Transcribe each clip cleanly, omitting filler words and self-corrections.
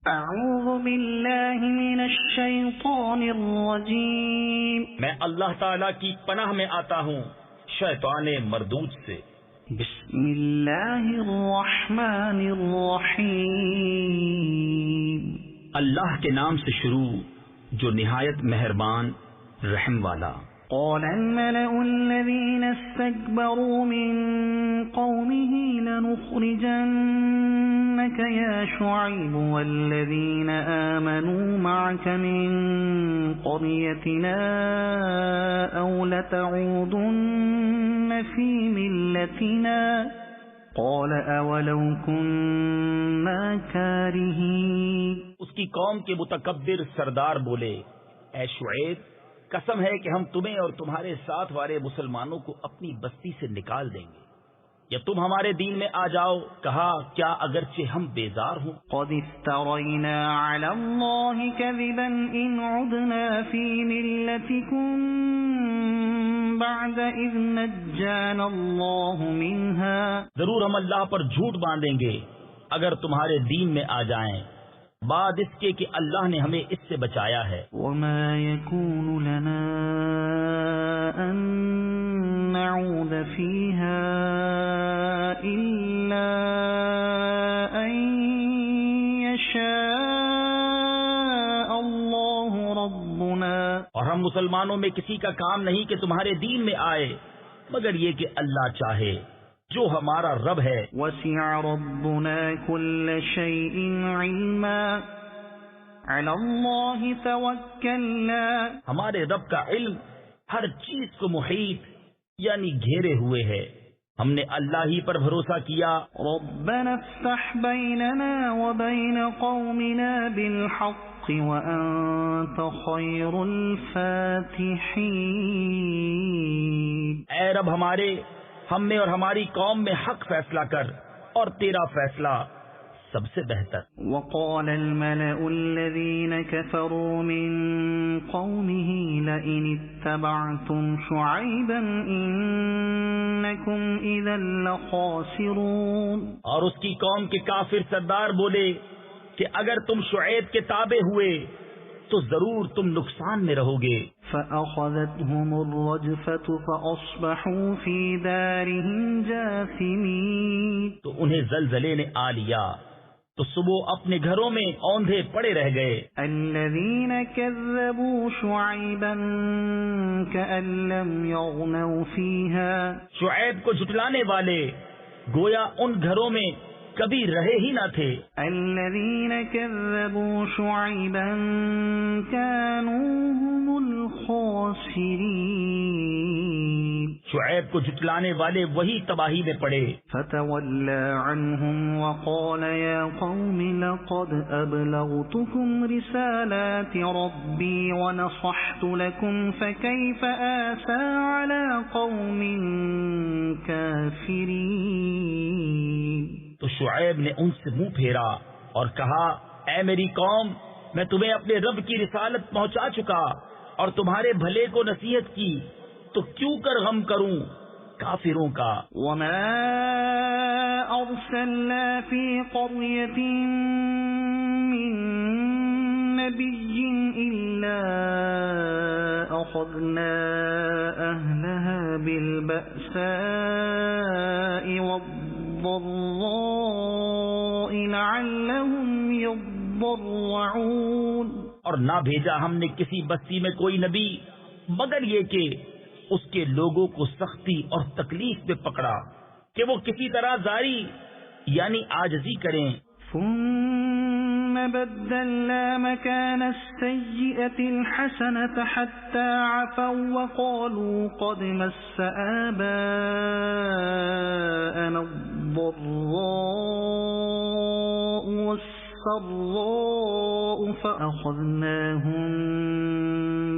اعوذ باللہ من الشیطان الرجیم، میں اللہ تعالی کی پناہ میں آتا ہوں شیطان مردود سے۔ بسم اللہ الرحمن الرحیم، اللہ کے نام سے شروع جو نہایت مہربان رحم والا۔ قال الملأ الذين استكبروا من قومه لنخرجنك يا شعيب والذين آمنوا معك من قريتنا أو لتعودن في ملتنا قال أولو كنا كارهين۔ اس کی قوم کے متکبر سردار بولے، اے شعیب، قسم ہے کہ ہم تمہیں اور تمہارے ساتھ والے مسلمانوں کو اپنی بستی سے نکال دیں گے، یا تم ہمارے دین میں آ جاؤ۔ کہا کیا اگرچہ ہم بیزار ہوں؟ قد افترينا على الله كذبا إن عدنا في ملتكم بعد إذ نجانا الله منها۔ ضرور ہم اللہ پر جھوٹ باندھیں گے اگر تمہارے دین میں آ جائیں، بعد اس کے کہ اللہ نے ہمیں اس سے بچایا ہے۔ وما يكون لنا أن نعود فيها إلا أن يشاء الله ربنا۔ اور ہم مسلمانوں میں کسی کا کام نہیں کہ تمہارے دین میں آئے مگر یہ کہ اللہ چاہے، جو ہمارا رب ہے۔ وسع ربنا كل شيء علما على الله توكلنا۔ ہمارے رب کا علم ہر چیز کو محیط یعنی گھیرے ہوئے ہے، ہم نے اللہ ہی پر بھروسہ کیا۔ ربنا افتح بيننا وبين قومنا بالحق وأنت خير الفاتحين۔ اے رب ہمارے، ہم میں اور ہماری قوم میں حق فیصلہ کر، اور تیرا فیصلہ سب سے بہتر۔ وقال الملأ الذين كفروا من قومه لئن اتبعتم شعيبا إنكم إذا لخاسرون۔ اور اس کی قوم کے کافر سردار بولے کہ اگر تم شعیب کے تابع ہوئے تو ضرور تم نقصان میں رہو گے۔ فأخذتهم الرجفة فأصبحوا في دارهم جاثمين۔ تو انہیں زلزلے نے آ لیا تو صبح اپنے گھروں میں اوندھے پڑے رہ گئے۔ الذين كذبوا شعيبا كأن لم يغنوا فيها۔ شعیب کو جھٹلانے والے گویا ان گھروں میں کبھی رہے ہی نہ تھے۔ الذين كذبوا شعيبا كانوا هم الخاسرين۔ شعیب کو جھٹلانے والے وہی تباہی میں پڑے۔ فتولى عنهم وقال يا قوم لقد أبلغتكم رسالات ربي ونصحت لكم فكيف آسى على قوم كافرين۔ تو شعیب نے ان سے منہ پھیرا اور کہا، اے میری قوم، میں تمہیں اپنے رب کی رسالت پہنچا چکا اور تمہارے بھلے کو نصیحت کی، تو کیوں کر غم کروں کافروں کا۔ وما أرسلنا في قرية من نبي إلا أخذنا أهلها بالبأساء والضراء لعلهم يضرعون۔ اور نہ بھیجا ہم نے کسی بستی میں کوئی نبی مگر یہ کہ اس کے لوگوں کو سختی اور تکلیف میں پکڑا کہ وہ کسی طرح زاری یعنی عاجزی کریں۔ ثم بدلنا مكان السيئة الحسنة حتى عفوا وقالوا قد مس آباءنا الضراء والسراء فأخذناهم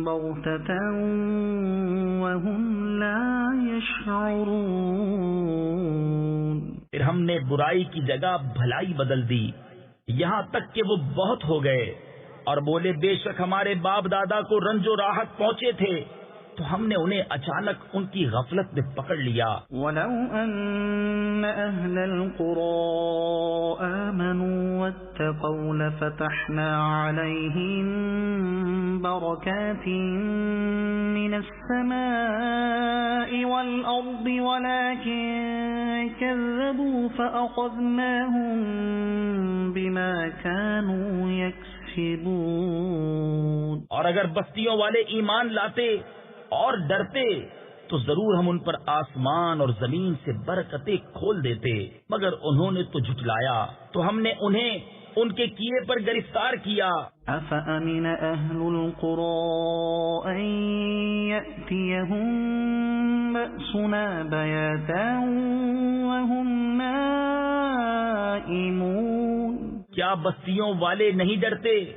بغتة وهم لا يشعرون۔ پھر ہم نے برائی کی جگہ بھلائی بدل دی یہاں تک کہ وہ بہت ہو گئے، اور بولے بے شک ہمارے باپ دادا کو رنج و راحت پہنچے تھے تو ہم نے انہیں اچانک ان کی غفلت میں پکڑ لیا۔ وَلَوْ أَنَّ أَهْلَ الْقُرَىٰ آمَنُوا وَاتَّقَوْا لَفَتَحْنَا عَلَيْهِم بَرَكَاتٍ مِّنَ السَّمَاءِ وَالْأَرْضِ وَلَٰكِن كَذَّبُوا فَأَخَذْنَاهُم بِمَا كَانُوا يَكْسِبُونَ۔ اور اگر بستیوں والے ایمان لاتے اور ڈرتے تو ضرور ہم ان پر آسمان اور زمین سے برکتیں کھول دیتے، مگر انہوں نے تو جھٹلایا تو ہم نے انہیں ان کے کیے پر گرفتار کیا۔ أَفَأَمِنَ أَهْلُ الْقُرَىٰ أَن يَأْتِيَهُم بَأْسُنَا بَيَاتًا وَهُمْ نَائِمُونَ۔ کیا بستیوں والے نہیں ڈرتے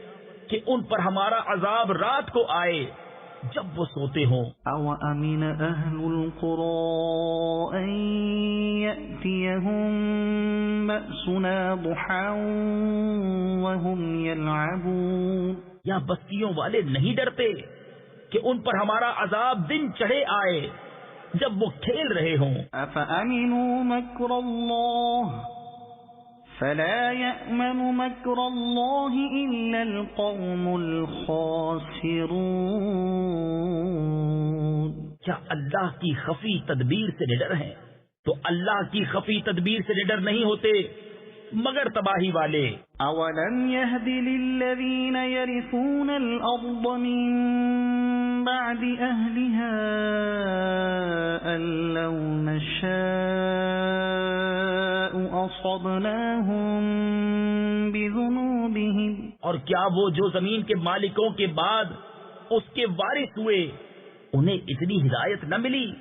کہ ان پر ہمارا عذاب رات کو آئے جب وہ سوتے ہوں؟ أَوَأَمِنَ أَهْلُ الْقُرَىٰ أَن يَأْتِيَهُم بَأْسُنَا ضُحًى وَهُمْ يَلْعَبُونَ۔ یا بستیوں والے نہیں ڈرتے کہ ان پر ہمارا عذاب دن چڑھے آئے جب وہ کھیل رہے ہوں؟ أَفَأَمِنُوا مَكْرَ اللَّهِ فَلَا يَأْمَنُ مَكْرَ اللَّهِ إِلَّا الْقَوْمُ الْخَاسِرُونَ۔ کیا اللہ کی خفی تدبیر سے نڈر ہیں؟ تو اللہ کی خفی تدبیر سے نڈر نہیں ہوتے مگر تباہی والے۔ أَوَلَمْ يَهْدِ لِلَّذِينَ يَرِثُونَ الْأَرْضَ مِن بَعْدِ أَهْلِهَا أَن لَّوْ نَشَاءُ أَصَبْنَاهُم بِذُنُوبِهِمْ۔ اور کیا وہ جو زمین کے مالکوں کے بعد اس کے وارث ہوئے انہیں اتنی ہدایت نہ ملی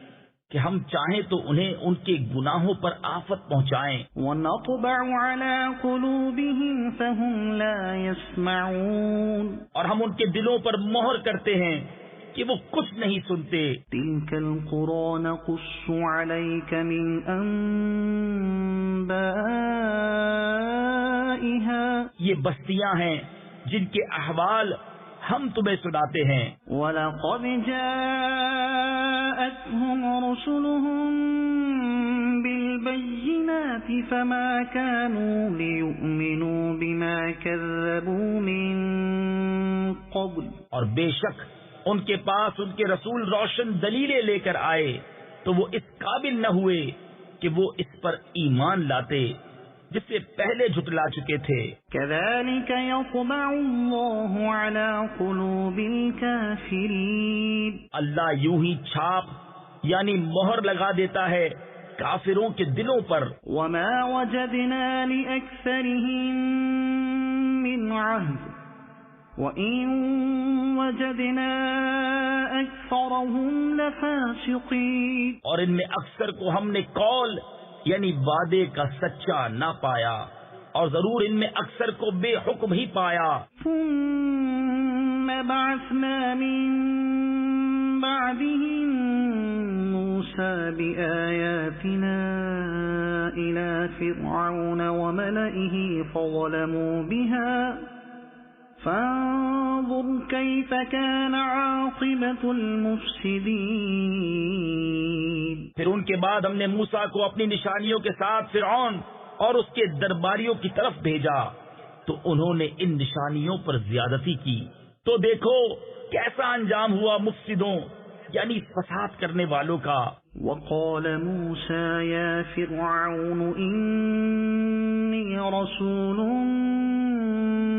کہ ہم چاہیں تو انہیں ان کے گناہوں پر آفت پہنچائیں؟ وَنَطْبَعُ عَلَىٰ قُلُوبِهِمْ فَهُمْ لَا يَسْمَعُونَ۔ اور ہم ان کے دلوں پر مہر کرتے ہیں کہ وہ کچھ نہیں سنتے۔ تِلْكَ الْقُرَىٰ نَقُصُّ عَلَيْكَ مِنْ أَنبَائِهَا۔ یہ بستیاں ہیں جن کے احوال ہم تمہیں سناتے ہیں۔ وَلَقَدْ جَاءَتْهُمْ رُسُلُهُم بِالْبَيِّنَاتِ فَمَا كَانُوا لِيُؤْمِنُوا بِمَا كَذَّبُوا مِن قَبْلُ۔ اور بے شک ان کے پاس ان کے رسول روشن دلیلیں لے کر آئے تو وہ اس قابل نہ ہوئے کہ وہ اس پر ایمان لاتے جس سے پہلے جھٹلا چکے تھے۔ كَذَلِكَ يَطْبَعُ اللَّهُ عَلَىٰ قُلُوبِ الْكَافِرِينَ۔ اللہ یوں ہی چھاپ یعنی مہر لگا دیتا ہے کافروں کے دلوں پر۔ وَمَا وَجَدْنَا لِأَكْثَرِهِم مِّنْ عَهْدٍ وَإِن وَجَدْنَا أَكْثَرَهُمْ لَفَاسِقِينَ۔ اور ان میں اکثر کو ہم نے قول یعنی وعدے کا سچا نہ پایا اور ضرور ان میں اکثر کو بے حکم ہی پایا۔ ثُمَّ بَعَثْنَا مِن بَعْدِهِم مُوسَىٰ بِآيَاتِنَا إِلَىٰ فِرْعَوْنَ وَمَلَئِهِ فَظَلَمُوا بِهَا فانظر كيف كان عاقبة المفسدين۔ پھر ان کے بعد ہم نے موسیٰ کو اپنی نشانیوں کے ساتھ فرعون اور اس کے درباریوں کی طرف بھیجا تو انہوں نے ان نشانیوں پر زیادتی کی تو دیکھو کیسا انجام ہوا مفسدوں یعنی فساد کرنے والوں کا۔ وقال موسى يا فرعون إني رسول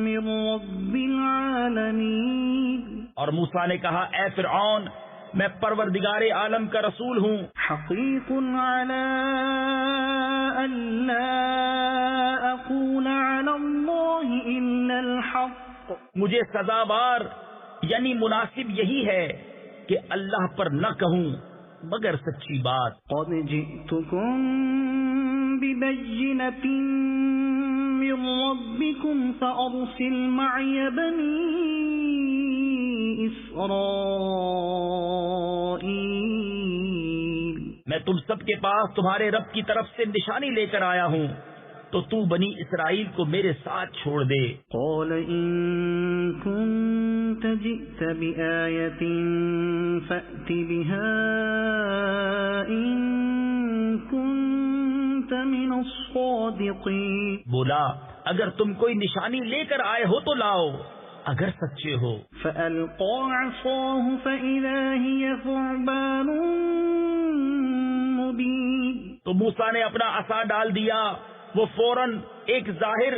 من رب العالمين۔ اور موسیٰ نے کہا اے فرعون میں پروردگار عالم کا رسول ہوں۔ حقیق على ألا أقول على الله إلا الحق۔ مجھے سزاوار یعنی مناسب یہی ہے کہ اللہ پر نہ کہوں مگر سچی بات۔ قد جئتكم ببينة من ربكم فأرسل معي بني إسرائيل۔ میں تم سب کے پاس تمہارے رب کی طرف سے نشانی لے کر آیا ہوں تو تو بنی اسرائیل کو میرے ساتھ چھوڑ دے۔ قال إن كنت جئت بآية فأت بها إن كنت من الصادقين. بولا اگر تم کوئی نشانی لے کر آئے ہو تو لاؤ اگر سچے ہو. فألقى عصاه فإذا هي ثعبان مبين. تو موسیٰ نے اپنا عصا ڈال دیا، وہ فوراً ایک ظاہر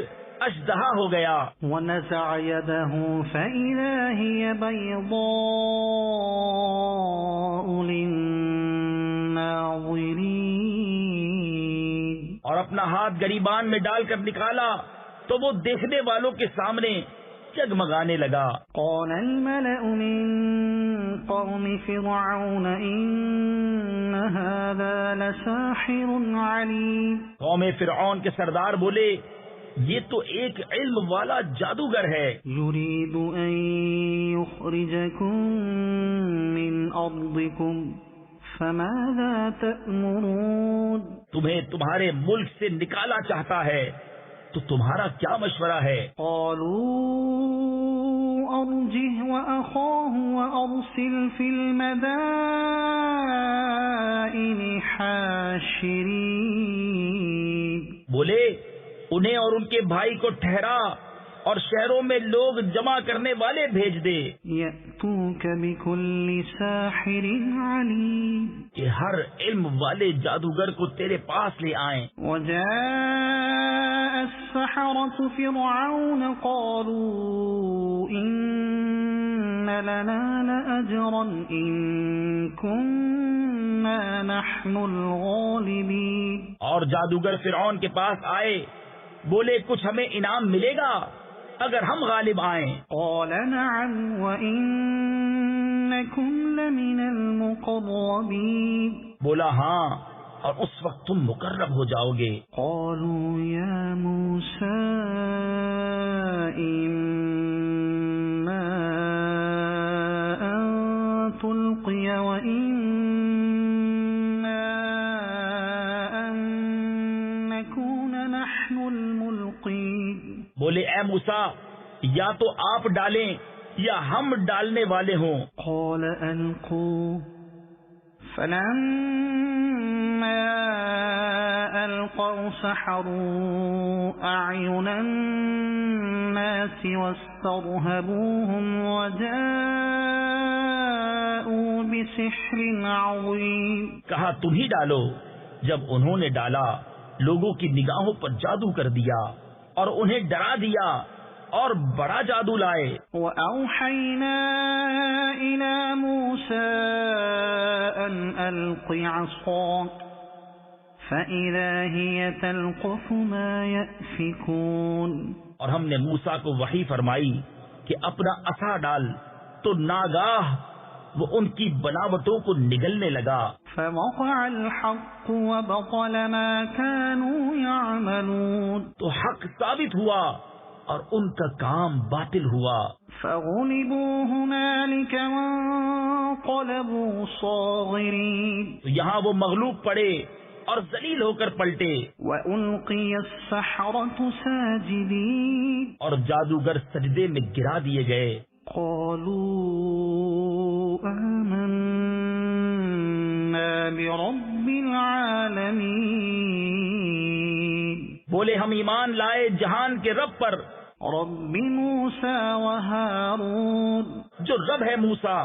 اژدہا ہو گیا. ونزع يده فإذا هي بيضاء للناظرين. اور اپنا ہاتھ گریبان میں ڈال کر نکالا تو وہ دیکھنے والوں کے سامنے جگمگانے لگا. قال الملأ من قوم فرعون إن هذا لساحر عليم. قوم فرعون کے سردار بولے یہ تو ایک علم والا جادوگر ہے. يريد أن يخرجكم من أرضكم فماذا تأمرون. تمہیں تمہارے ملک سے نکالا چاہتا ہے تو تمہارا کیا مشورہ ہے؟ قالوا أرجه وأخاه وأرسل في المدائن حاشرين. بولے انہیں اور ان کے بھائی کو ٹھہرا اور شہروں میں لوگ جمع کرنے والے بھیج دے يأتوك بكل ساحر عليم. کہ ہر علم والے جادوگر کو تیرے پاس لے آئیں. وجاء السحرة فرعون قالوا إن لنا لأجرا إن كنا نحن الغالبين. اور جادوگر فرعون کے پاس آئے، بولے کچھ ہمیں انعام ملے گا اگر ہم غالب آئیں. قال نعم وإنكم لمن المقربين. بولا ہاں اور اس وقت تم مقرب ہو جاؤ گے. قالوا يا موسى إما أن تلقي وإما أن نكون نحن الملقين. بولے اے موسیٰ یا تو آپ ڈالیں یا ہم ڈالنے والے ہوں. قال ألقوا فلما ألقوا سحروا أعين الناس واسترهبوهم وجاءوا بسحر عظيم. کہا تم ہی ڈالو. جب انہوں نے ڈالا لوگوں کی نگاہوں پر جادو کر دیا اور انہیں ڈرا دیا اور بڑا جادو لائے. وأوحينا إلى موسى أن ألق عصاك فإذا هي تلقف ما يأفكون. اور ہم نے موسیٰ کو وحی فرمائی کہ اپنا عصا ڈال تو ناگاہ وہ ان کی بناوٹوں کو نگلنے لگا. فوقع الحق وبطل ما كانوا يعملون. تو حق ثابت ہوا اور ان کا کام باطل ہوا. فغلبوا هنالك وانقلبوا صاغرين. تو یہاں وہ مغلوب پڑے اور ذلیل ہو کر پلٹے. وألقي السحرة ساجدين. اور جادوگر سجدے میں گرا دیے گئے. قالوا آمنا برب العالمين. بولے ہم ایمان لائے جہان کے رب پر، رب موسى وهارون. جو رب ہے موسیٰ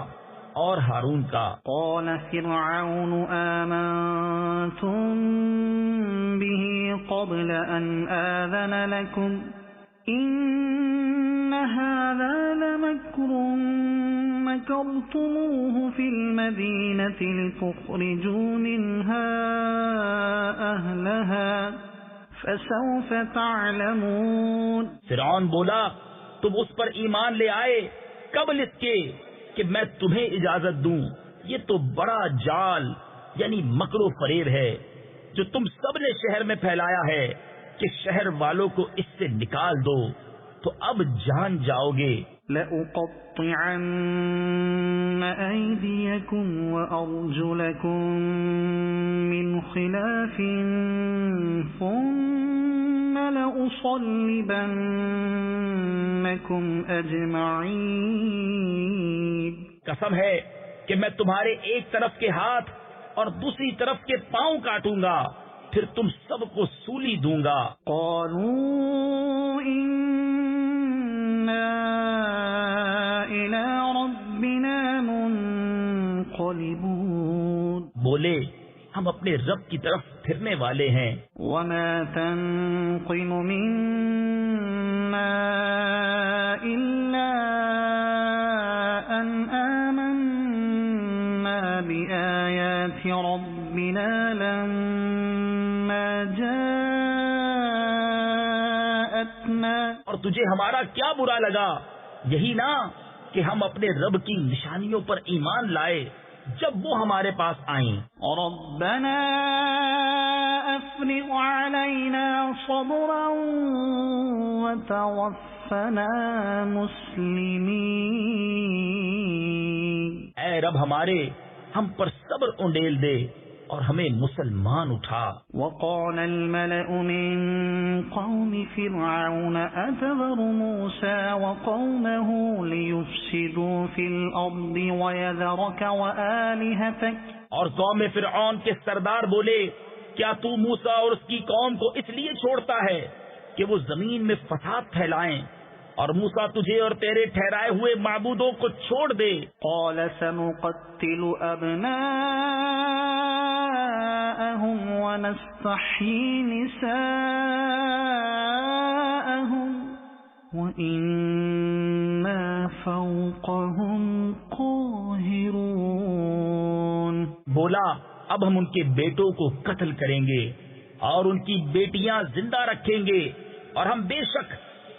اور ہارون کا. قال فرعون آمنتم به قبل أن آذن لكم إن هذا لمكر مكرتموه في المدينة لتخرجوا منها أهلها فسوف تعلمون. فرعون بولا تم اس پر ایمان لے آئے قبل اس کے کہ میں تمہیں اجازت دوں. یہ تو بڑا جال یعنی مکر و فریب ہے جو تم سب نے شہر میں پھیلایا ہے کہ شہر والوں کو اس سے نکال دو تو اب جان جاؤ گے. لأقطعن أيديكم وأرجلكم من خلاف ثم لأصلبنكم أجمعين. قسم ہے کہ میں تمہارے ایک طرف کے ہاتھ اور دوسری طرف کے پاؤں کاٹوں گا، پھر تم سب کو سولی دوں گا. قالوا إنا إلى ربنا منقلبون. بولے ہم اپنے رب کی طرف پھرنے والے ہیں. وما تنقم منا إلا أن آمنا بآيات ربنا لما جاءتنا. اور تجھے ہمارا کیا برا لگا؟ یہی نا کہ ہم اپنے رب کی نشانیوں پر ایمان لائے جب وہ ہمارے پاس آئیں. ربنا افرغ علينا صبرا وتوفنا مسلمين. اے رب ہمارے، ہم پر صبر انڈیل دے اور ہمیں مسلمان اٹھا. وقال الملأ من قوم فرعون أتذر موسى وقومه ليفسدوا في الأرض ويذرك وآلهتك. اور قوم فرعون کے سردار بولے، کیا تو موسیٰ اور اس کی قوم کو اس لیے چھوڑتا ہے کہ وہ زمین میں فساد پھیلائیں، اور موسیٰ تجھے اور تیرے ٹھہرائے ہوئے معبودوں کو چھوڑ دے. قال سنقتل أبناءهم ونستحيي نساءهم وإنا فوقهم قاهرون. بولا اب ہم ان کے بیٹوں کو قتل کریں گے اور ان کی بیٹیاں زندہ رکھیں گے، اور ہم بے شک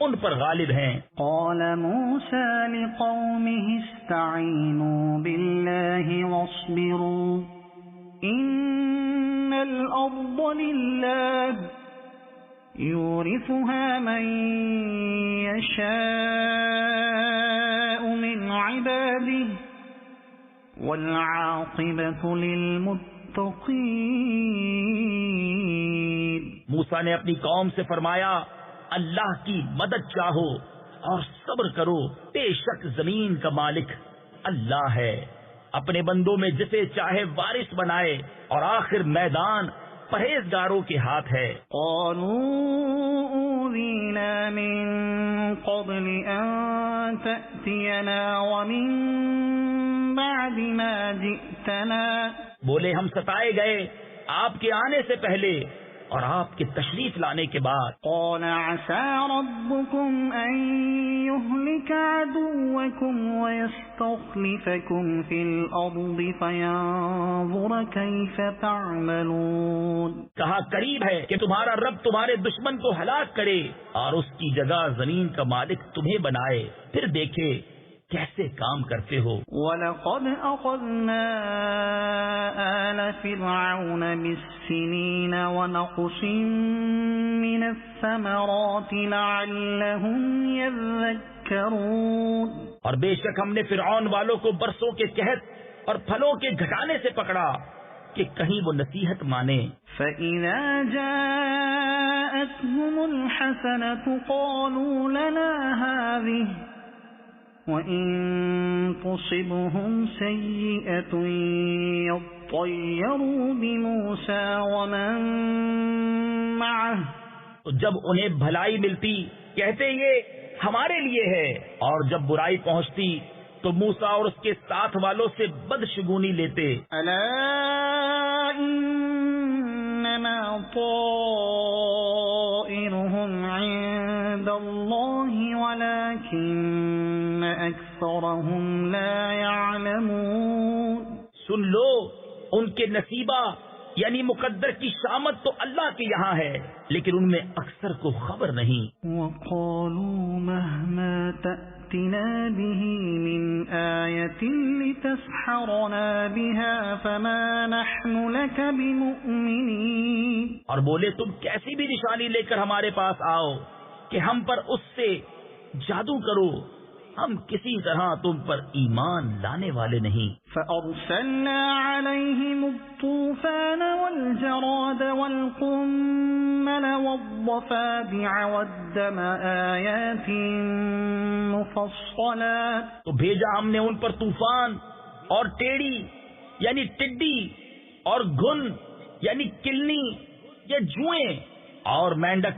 ان پر غالب ہیں. قال موسى لقومه استعينوا بالله واصبروا إن الأرض لله يورثها من يشاء من عباده والعاقبة للمتقين. موسیٰ نے اپنی قوم سے فرمایا، اللہ کی مدد چاہو اور صبر کرو، بے شک زمین کا مالک اللہ ہے، اپنے بندوں میں جسے چاہے وارث بنائے، اور آخر میدان پرہیزگاروں کے ہاتھ ہے. قالوا أوذينا من قبل أن تأتينا ومن بعد ما جئتنا. بولے ہم ستائے گئے آپ کے آنے سے پہلے اور آپ کے تشریف لانے کے بعد. قال عسى ربكم أن يهلك عدوكم ويستخلفكم في الأرض فينظر كيف تعملون. کہا قریب ہے کہ تمہارا رب تمہارے دشمن کو ہلاک کرے اور اس کی جگہ زمین کا مالک تمہیں بنائے، پھر دیکھے کیسے کام کرتے ہو. وَلَقَدْ أَخَذْنَا آلَ فِرْعَوْنَ بِالسِّنِينَ وَنَقْصٍ مِّنَ الثَّمَرَاتِ لَعَلَّهُمْ يَذَّكَّرُونَ. اور بے شک ہم نے فرعون والوں کو برسوں کے قحط اور پھلوں کے گھٹانے سے پکڑا کہ کہیں وہ نصیحت مانے. فَإِذَا جَاءَتْهُمُ الْحَسَنَةُ قَالُوا لَنَا هَٰذِهِ وَإِن تُصِبْهُمْ سَيِّئَةٌ يَطَّيَّرُوا بِمُوسَىٰ وَمَن مَّعَهُ. تو جب انہیں بھلائی ملتی کہتے یہ ہمارے لیے ہے، اور جب برائی پہنچتی تو موسیٰ اور اس کے ساتھ والوں سے بدشگونی لیتے. أَلَا إِنَّمَا طَائِرُهُمْ عِندَ اللَّهِ وَلَٰكِنَّ أَكْثَرَهُمْ لَا يَعْلَمُونَ. سن لو ان کے نصیبہ یعنی مقدر کی شامت تو اللہ کے یہاں ہے، لیکن ان میں اکثر کو خبر نہیں. وَقَالُوا مَهْمَا تَأْتِنَا بِهِ مِنْ آيَةٍ لِتَسْحَرَنَا بِهَا فَمَا نَحْنُ لَكَ بِمُؤْمِنِينَ. اور بولے تم کیسی بھی نشانی لے کر ہمارے پاس آؤ کہ ہم پر اس سے جادو کرو، ہم کسی طرح تم پر ایمان لانے والے نہیں۔ فأرسلنا عليهم الطوفان والجراد والقمل والضفادع والدم آيات مفصلات، تو بھیجا ہم نے ان پر طوفان اور ٹیڑی یعنی ٹڈی اور گھن یعنی کلنی یا جوئیں اور مینڈک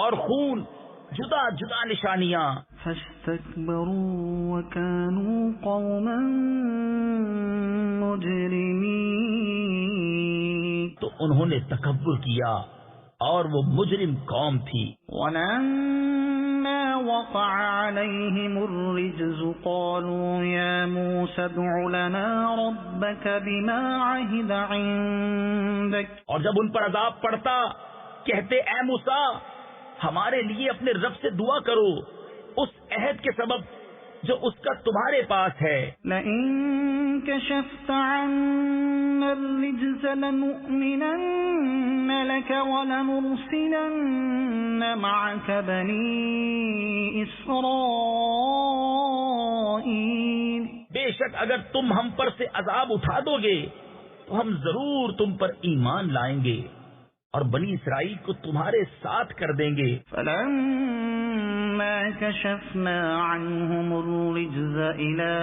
اور خون، جدا جدا نشانیاں۔ فاستكبروا وكانوا قوما مجرمين، تو انہوں نے تکبر کیا اور وہ مجرم قوم تھی۔ ولما وقع عليهم الرجز قالوا يا موسى ادع لنا ربك بما عهد عندك، اور جب ان پر عذاب پڑتا کہتے اے موسیٰ ہمارے لیے اپنے رب سے دعا کرو اس عہد کے سبب جو اس کا تمہارے پاس ہے۔ لئن كشفت عنا الرجز لنؤمنن لك ولنرسلن معك بني إسرائيل، بے شک اگر تم ہم پر سے عذاب اٹھا دو گے تو ہم ضرور تم پر ایمان لائیں گے اور بنی اسرائیل کو تمہارے ساتھ کر دیں گے۔ فلما كشفنا عنهم الرجز إلى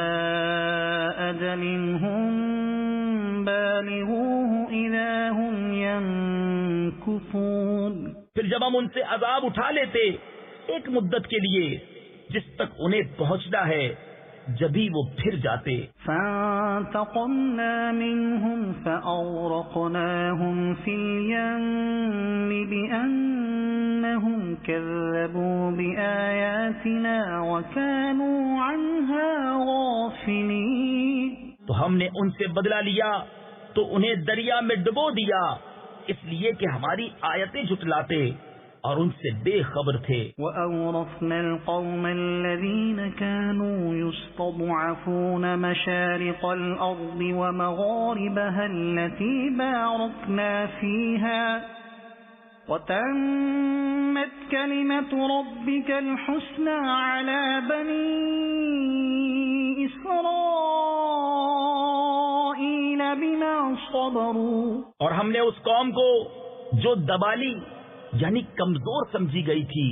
أجل هم بالغوه إذا هم ينكثون، پھر جب ہم ان سے عذاب اٹھا لیتے ایک مدت کے لیے جس تک انہیں پہنچنا ہے جبھی وہ پھر جاتے۔ فانتقمنا منهم فأغرقناهم في اليم بأنهم كذبوا بآياتنا وكانوا عنها غافلين، تو ہم نے ان سے بدلہ لیا تو انہیں دریا میں ڈبو دیا اس لیے کہ ہماری آیتیں جھٹلاتے اور ان سے بے خبر تھے۔ وَأَوْرَثْنَا الْقَوْمَ الَّذِينَ كَانُوا يُسْتَضْعَفُونَ مَشَارِقَ الْأَرْضِ وَمَغَارِبَهَا الَّتِي بَارَكْنَا فِيهَا وَتَمَّتْ كَلِمَةُ رَبِّكَ الْحُسْنَى عَلَى بَنِي إِسْرَائِيلَ بِمَا صَبَرُوا، اور ہم نے اس قوم کو جو دبالی یعنی کمزور سمجھی گئی تھی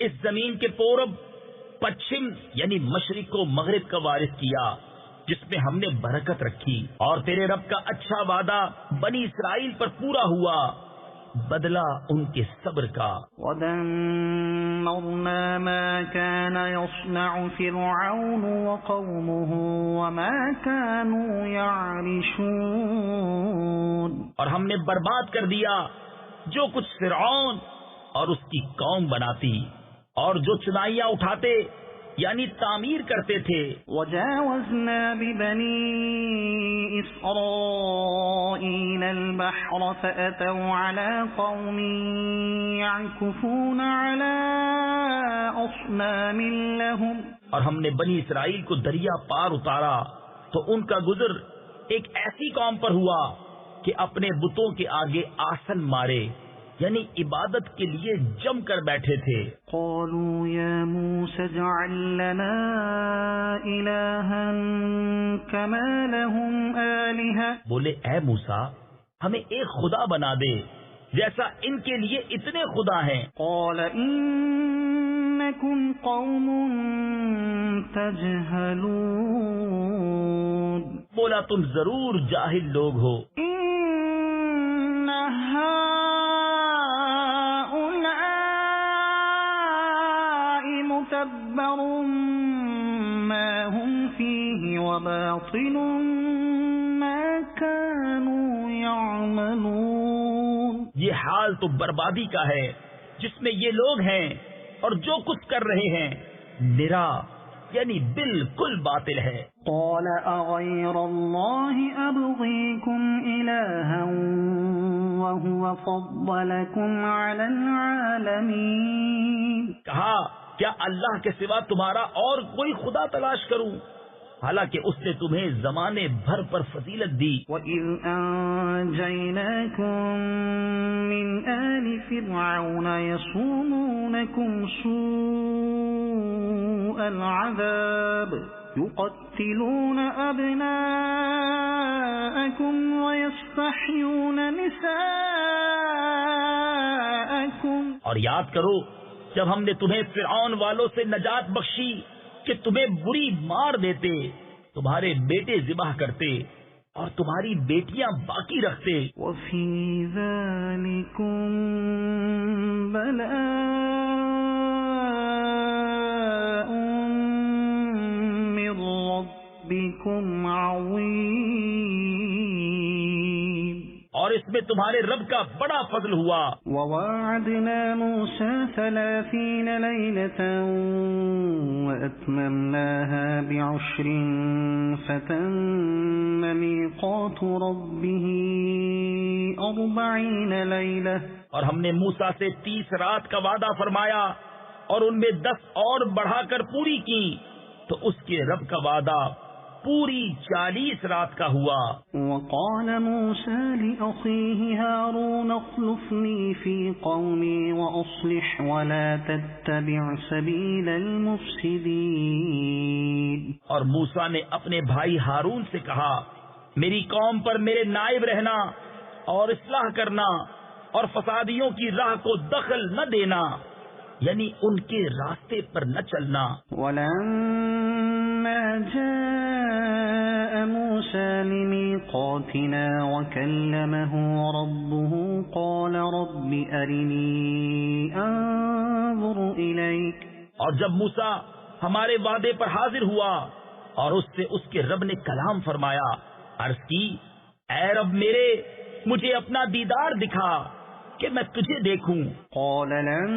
اس زمین کے پورب پچھم یعنی مشرق کو مغرب کا وارث کیا جس میں ہم نے برکت رکھی، اور تیرے رب کا اچھا وعدہ بنی اسرائیل پر پورا ہوا بدلہ ان کے صبر کا۔ وَدَمَّرْنَا مَا كَانَ يَصْنَعُ فِرْعَوْنُ وَقَوْمُهُ وَمَا كَانُوا يَعْرِشُونَ، اور ہم نے برباد کر دیا جو کچھ فرعون اور اس کی قوم بناتی اور جو چنائیاں اٹھاتے یعنی تعمیر کرتے تھے۔ وَجَاوَزْنَا بِبَنِي إِسْرَائِيلَ الْبَحْرَ فَأَتَوْا عَلَى قَوْمٍ يَعْكُفُونَ عَلَى أَصْنَامٍ لَهُمْ، اور ہم نے بنی اسرائیل کو دریا پار اتارا تو ان کا گزر ایک ایسی قوم پر ہوا کہ اپنے بتوں کے آگے آسن مارے یعنی عبادت کے لیے جم کر بیٹھے تھے۔ قالوا يا موسى اجعل لنا إلها كما لهم آلهة، بولے اے موسیٰ ہمیں ایک خدا بنا دے جیسا ان کے لیے اتنے خدا ہیں۔ قال إنكم قوم تجهلون، بولا تم ضرور جاہل لوگ ہو۔ إن هؤلاء متبر ما هم فيه وباطل ما كانوا يعملون، یہ حال تو بربادی کا ہے جس میں یہ لوگ ہیں اور جو کچھ کر رہے ہیں نرا یعنی بالکل باطل ہے۔ قال أغير الله أبغيكم إلها وهو فضلكم على العالمين، کہا کیا اللہ کے سوا تمہارا اور کوئی خدا تلاش کروں حالانکہ اس نے تمہیں زمانے بھر پر فضیلت دی۔ وَإِذْ أَنْجَيْنَاكُمْ مِنْ آلِ فِرْعَوْنَ يَصُومُونَكُمْ سُوءَ العذاب يقتلون أبناءكم ويستحيون نساءكم. اور یاد کرو جب ہم نے تمہیں فرعون والوں سے نجات بخشی کہ تمہیں بری مار دیتے، تمہارے بیٹے ذبح کرتے اور تمہاری بیٹیاں باقی رکھتے. وفي ذلكم بلاء من ربكم عظيم. اور اس میں تمہارے رب کا بڑا فضل ہوا. وواعدنا موسى 30 ليلة وأتممناها ب10 فتم ميقات ربه 40 ليلة. اور ہم نے موسیٰ سے 30 رات کا وعدہ فرمایا اور ان میں 10 اور بڑھا کر پوری کی تو اس کے رب کا وعدہ پوری 40 رات کا ہوا. وقال موسى لأخيه هارون اخلفني في قومي وأصلح ولا تتبع سبيل المفسدين. اور موسیٰ نے اپنے بھائی ہارون سے کہا میری قوم پر میرے نائب رہنا اور اصلاح کرنا اور فسادیوں کی راہ کو دخل نہ دینا، یعنی ان کے راستے پر نہ چلنا. ولما جاء موسى لميقاتنا وكلمه ربه قال رب أرني أنظر إليك. اور جب موسیٰ ہمارے وعدے پر حاضر ہوا اور اس سے اس کے رب نے کلام فرمایا، عرض کی اے رب میرے مجھے اپنا دیدار دکھا کہ میں تجھے دیکھوں. قال لن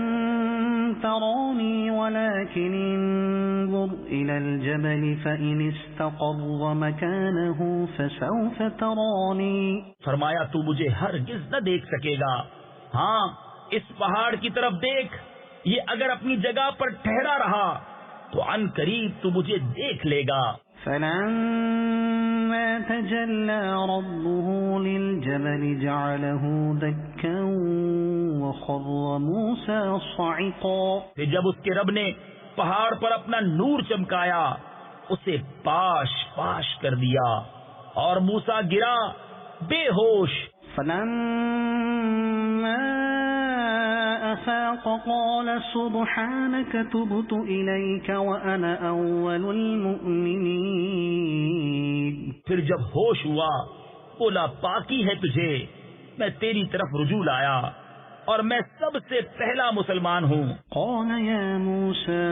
تروني ولكن انظر إلى الجبل فإن استقر مكانه فسوف تراني. فرمایا تو مجھے ہرگز نہ دیکھ سکے گا، ہاں اس پہاڑ کی طرف دیکھ، یہ اگر اپنی جگہ پر ٹھہرا رہا تو عن قریب تو مجھے دیکھ لے گا. فلما تجلى ربه للجبل جعله دكا وخر موسى صعقا. پھر جب اس کے رب نے پہاڑ پر اپنا نور چمکایا اسے پاش پاش کر دیا اور موسیٰ گرا بے ہوش. فلما أفاق قال سبحانك تبت إليك وأنا أول المؤمنين. پھر جب ہوش ہوا بولا پاکی ہے تجھے، میں تیری طرف رجوع آیا اور میں سب سے پہلا مسلمان ہوں. قال يا موسى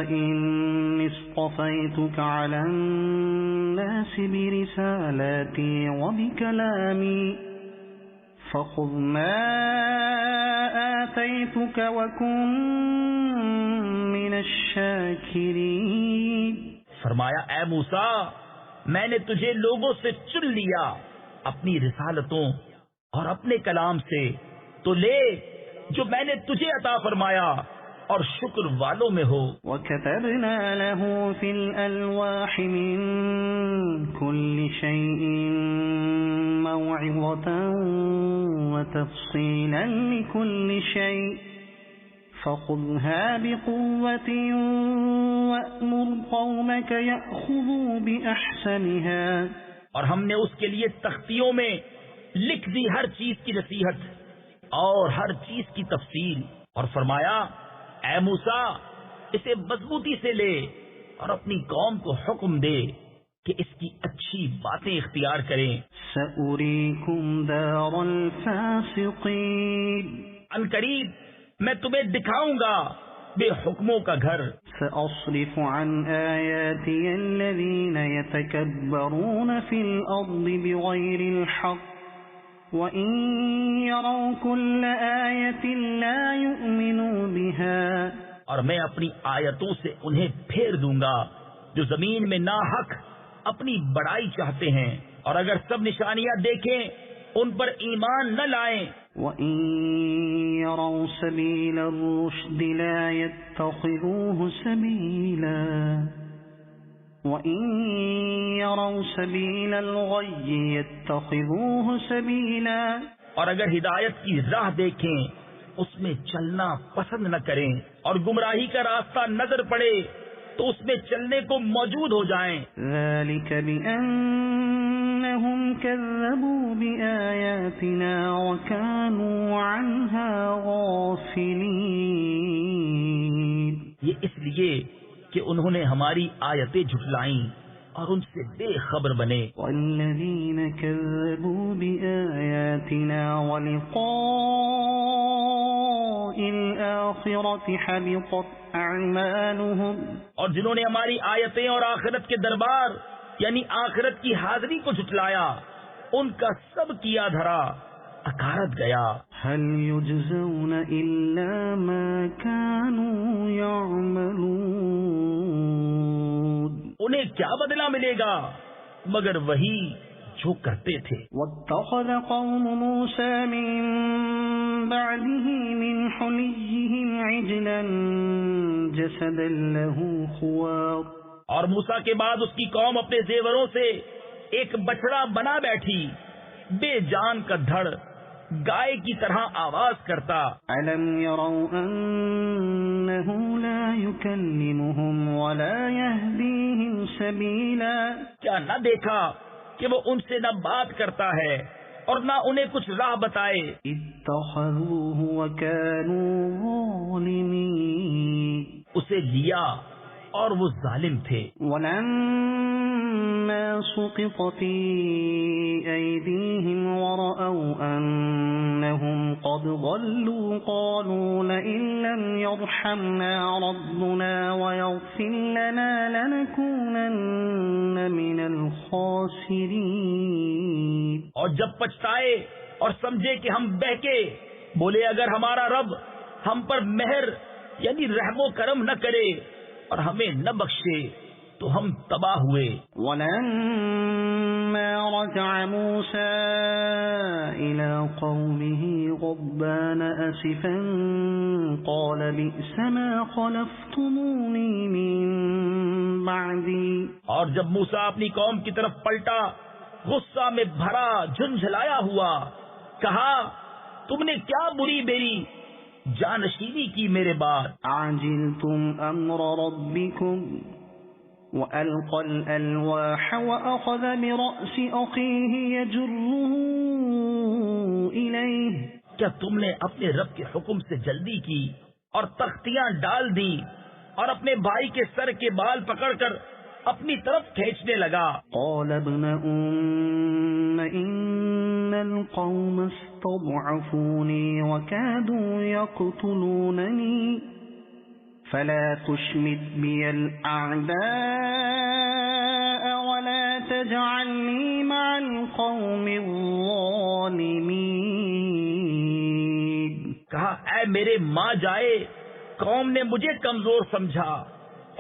إني اصطفيتك على الناس برسالاتي وبكلامي فخذ ما آتيتك وكن من الشاكرين. فرمایا اے موسیٰ میں نے تجھے لوگوں سے چن لیا اپنی رسالتوں اور اپنے کلام سے، تو لے جو میں نے تجھے عطا فرمایا اور شکر والوں میں ہو. وَكَتَبْنَا لَهُ فِي الْأَلْوَاحِ مِنْ كُلِّ شَيْءٍ مَوْعِظَةً وَتَفْصِيلًا لِكُلِّ شَيْءٍ فَخُذْهَا بِقُوَّةٍ وَأْمُرْ قَوْمَكَ يَأْخُذُوا بِأَحْسَنِهَا. اور ہم نے اس کے لیے تختیوں میں لکھ دی ہر چیز کی نصیحت اور ہر چیز کی تفصیل، اور فرمایا اے موسیٰ اسے مضبوطی سے لے اور اپنی قوم کو حکم دے کہ اس کی اچھی باتیں اختیار کریں. سَأُرِيكُمْ دَارَ الْفَاسِقِينَ. ان قریب میں تمہیں دکھاؤں گا بے حکموں کا گھر. سأصرف عن آياتي الذين يتكبرون في الأرض بغير الحق وإن يروا كل آية لا يؤمنوا بها. اور میں اپنی آیتوں سے انہیں پھیر دوں گا جو زمین میں ناحق اپنی بڑائی چاہتے ہیں، اور اگر سب نشانیاں دیکھیں ان پر ایمان نہ لائیں. وَإِن يَرَوْا سَبِيلَ الرُّشْدِ لَا يَتَّخِذُوهُ سَبِيلًا وَإِن يَرَوْا سَبِيلَ الْغَيِّ يَتَّخِذُوهُ سَبِيلًا. اور اگر ہدایت کی راہ دیکھیں اس میں چلنا پسند نہ کریں، اور گمراہی کا راستہ نظر پڑے تو اس میں چلنے کو موجود ہو جائیں۔ ذلك بأنهم كذبوا بآياتنا وكانوا عنها غافلين، یہ اس لیے کہ انہوں نے ہماری آیتیں جھٹلائیں اور ان سے بے خبر بنے۔ والذين كذبوا بآياتنا ولقاء الآخرة حبطت أعمالهم، اور جنہوں نے ہماری آیتیں اور آخرت کے دربار یعنی آخرت کی حاضری کو جھٹلایا، ان کا سب کیا دھرا اکارت گیا۔ هل يجزون إلا ما كانوا يعملون، انہیں کیا بدلہ ملے گا مگر وہی جو کرتے تھے۔ واتخذ قوم موسى من بعده من حليهم عجلا جسدا له خوار، اور موسیٰ کے بعد اس کی قوم اپنے زیوروں سے ایک بچڑا بنا بیٹھی، بے جان کا دھڑ، گائے کی طرح آواز کرتا۔ ألم يروا أنه لا يكلمهم ولا يهديهم سبيلا، کیا نہ دیکھا کہ وہ ان سے نہ بات کرتا ہے اور نہ انہیں کچھ راہ بتائے۔ اتخذوه وكانوا ظالمين، اسے لیا اور وہ ظالم تھے۔ ولما سقط في أيديهم ورأوا أنهم قد ضلوا قالوا لئن لم يرحمنا ربنا ويغفر لنا لنكونن من الخاسرين، اور جب پچھتائے اور سمجھے کہ ہم بہکے، بولے اگر ہمارا رب ہم پر مہر یعنی رحم و کرم نہ کرے اور ہمیں نہ بخشے تو ہم تباہ ہوئے۔ ولما رجع موسى إلى قومه غضبان أسفا قال بئس ما خلفتموني من بعدي، اور جب موسیٰ اپنی قوم کی طرف پلٹا غصہ میں بھرا جھنجھلایا ہوا، کہا تم نے کیا بری بیری جانشینی کی میرے بعد۔ عجلتم أمر ربكم وألقى الألواح وأخذ برأس أخيه يجره إليه، کیا تم نے اپنے رب کے حکم سے جلدی کی اور تختیاں ڈال دی اور اپنے بھائی کے سر کے بال پکڑ کر اپنی طرف کھینچنے لگا۔ قال ابن أم إن القوم استضعفوني وكادوا يقتلونني فلا تشمت بي الأعداء ولا تجعلني مع القوم الظالمين، کہا اے میرے ماں جائے، قوم نے مجھے کمزور سمجھا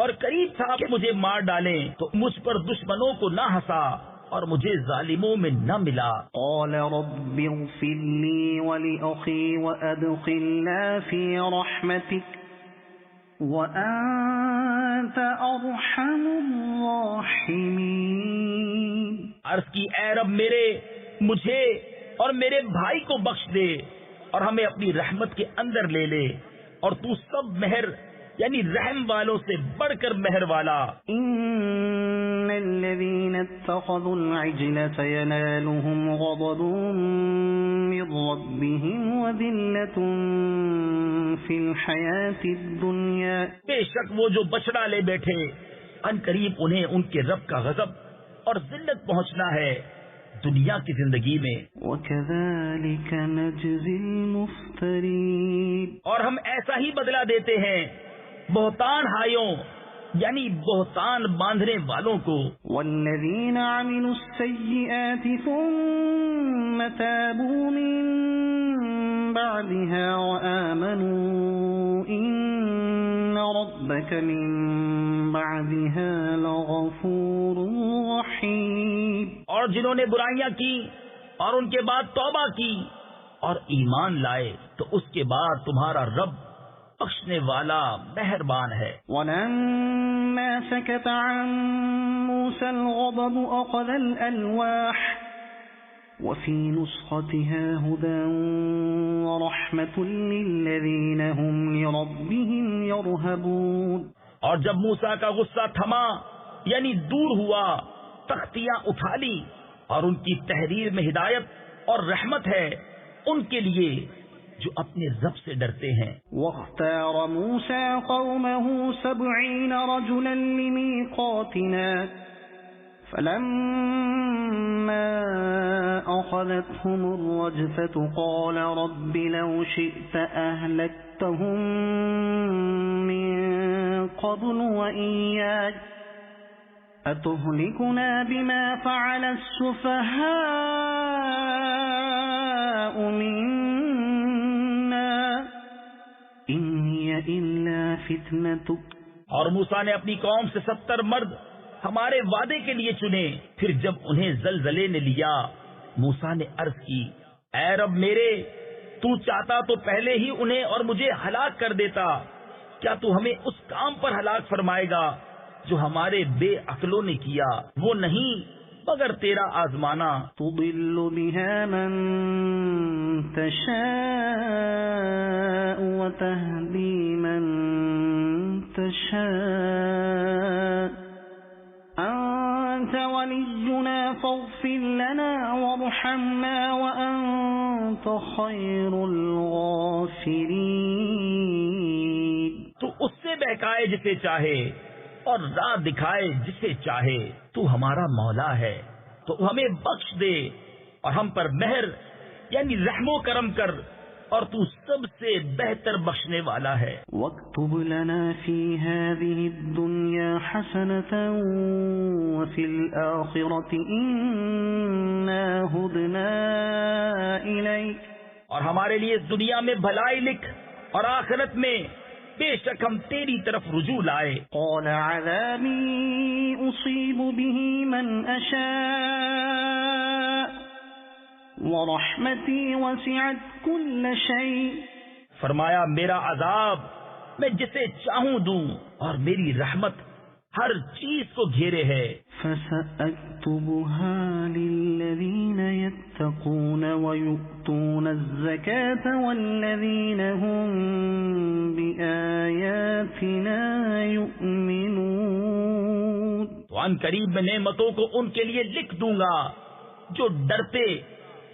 اور قریب تھا کہ مجھے مار ڈالیں، تو مجھ پر دشمنوں کو نہ ہنسا اور مجھے ظالموں میں نہ ملا۔ قال رب اغفر لي ولأخي وأدخلنا في رحمتك وأنت أرحم الراحمين، عرض کی اے رب میرے مجھے اور میرے بھائی کو بخش دے اور ہمیں اپنی رحمت کے اندر لے لے، اور تو سب مہر یعنی رحم والوں سے بڑھ کر مہر والا۔ ان الذين اتخذوا العجل سينالهم غضب من ربهم وذلة في الحياة الدنيا، بے شک وہ جو بچڑا لے بیٹھے ان قریب انہیں ان کے رب کا غضب اور ذلت پہنچنا ہے دنیا کی زندگی میں۔ وكذلك نجزي المفترين، اور ہم ایسا ہی بدلہ دیتے ہیں بہتان ہائیوں یعنی بہتان باندھنے والوں کو۔ والذين عملوا السيئات ثم تابوا من بعدها وآمنوا إن ربك من بعدها لغفور رحيم، اور جنہوں نے برائیاں کی اور ان کے بعد توبہ کی اور ایمان لائے تو اس کے بعد تمہارا رب بخشنے والا مہربان ہے۔ ولما سكت عن موسى الغضب أخذ الألواح وفي نسختها هدى ورحمة للذين هم لربهم يرهبون۔ اور جب موسیٰ کا غصہ تھما یعنی دور ہوا، تختیاں اٹھا لی، اور ان کی تحریر میں ہدایت اور رحمت ہے ان کے لیے جو اپنے رب سے ڈرتے ہیں۔ واختار موسى قومه 70 رجلا لميقاتنا فلما أخذتهم الرجفة قال رب لو شئت أهلكتهم من قبل وإياي أتهلكنا بما فعل السفهاء منا إن هي إلا فتنتك۔ اور موسیٰ نے اپنی قوم سے 70 مرد ہمارے وعدے کے لیے چنے۔ پھر جب انہیں زلزلے نے لیا، موسیٰ نے عرض کی، اے رب میرے، تو چاہتا تو پہلے ہی انہیں اور مجھے ہلاک کر دیتا، کیا تو ہمیں اس کام پر ہلاک فرمائے گا جو ہمارے بے عقلوں نے کیا؟ وہ نہیں مگر تیرا آزمانا۔ تضل بها من تشاء وتهدي من تشاء أنت ولينا فاغفر لنا وارحمنا وأنت خير الغافرين۔ تو اس سے بہکائے جسے چاہے اور راہ دکھائے جسے چاہے، تو ہمارا مولا ہے، تو ہمیں بخش دے اور ہم پر مہر یعنی رحم و کرم کر، اور تو سب سے بہتر بخشنے والا ہے۔ واكتب لنا في هذه الدنيا حسنة وفي الآخرة إنا هدنا إليك۔ اور ہمارے لیے اس دنیا میں بھلائی لکھ اور آخرت میں بے شک ہم تیری طرف رجوع لائے۔ قال عذابي أصيب به من أشاء ورحمتي وسعت كل شيء۔ فرمایا میرا عذاب میں جسے چاہوں دوں اور میری رحمت ہر چیز کو گھیرے ہے۔ فسأكتبها للذين يتقون ويؤتون الزكاة والذين هم بآياتنا يؤمنون۔ تو ان قریب میں نعمتوں کو ان کے لیے لکھ دوں گا جو ڈرتے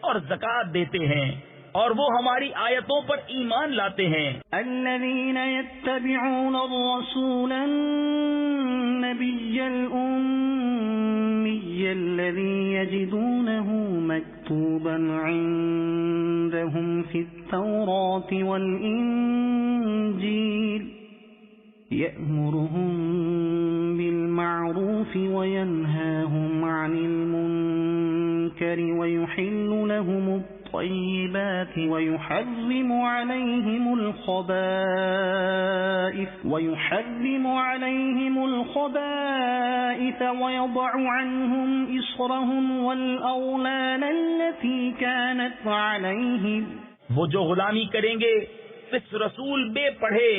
اور زکوٰۃ دیتے ہیں اور وہ ہماری آیتوں پر ایمان لاتے ہیں۔ الذين يتبعون الرسول النبي الأمي الذي يجدونه مكتوبا عندهم في التوراة والإنجيل يأمرهم بالمعروف وينهاهم عن المنكر ويحل لهم الطيبات ويحرم عليهم الخبائث ويضع عنهم إصرهم والأغلال التي كانت عليهم۔ وہ جو غلامی کریں گے اس رسول بے پڑھے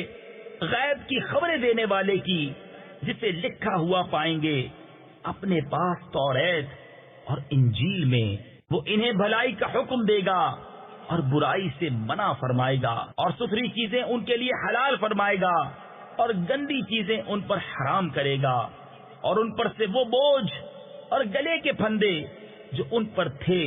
غیب کی خبریں دینے والے کی جسے لکھا ہوا پائیں گے اپنے پاس توریت اور انجیل میں، وہ انہیں بھلائی کا حکم دے گا اور برائی سے منع فرمائے گا، اور ستھری چیزیں ان کے لیے حلال فرمائے گا اور گندی چیزیں ان پر حرام کرے گا، اور ان پر سے وہ بوجھ اور گلے کے پھندے جو ان پر تھے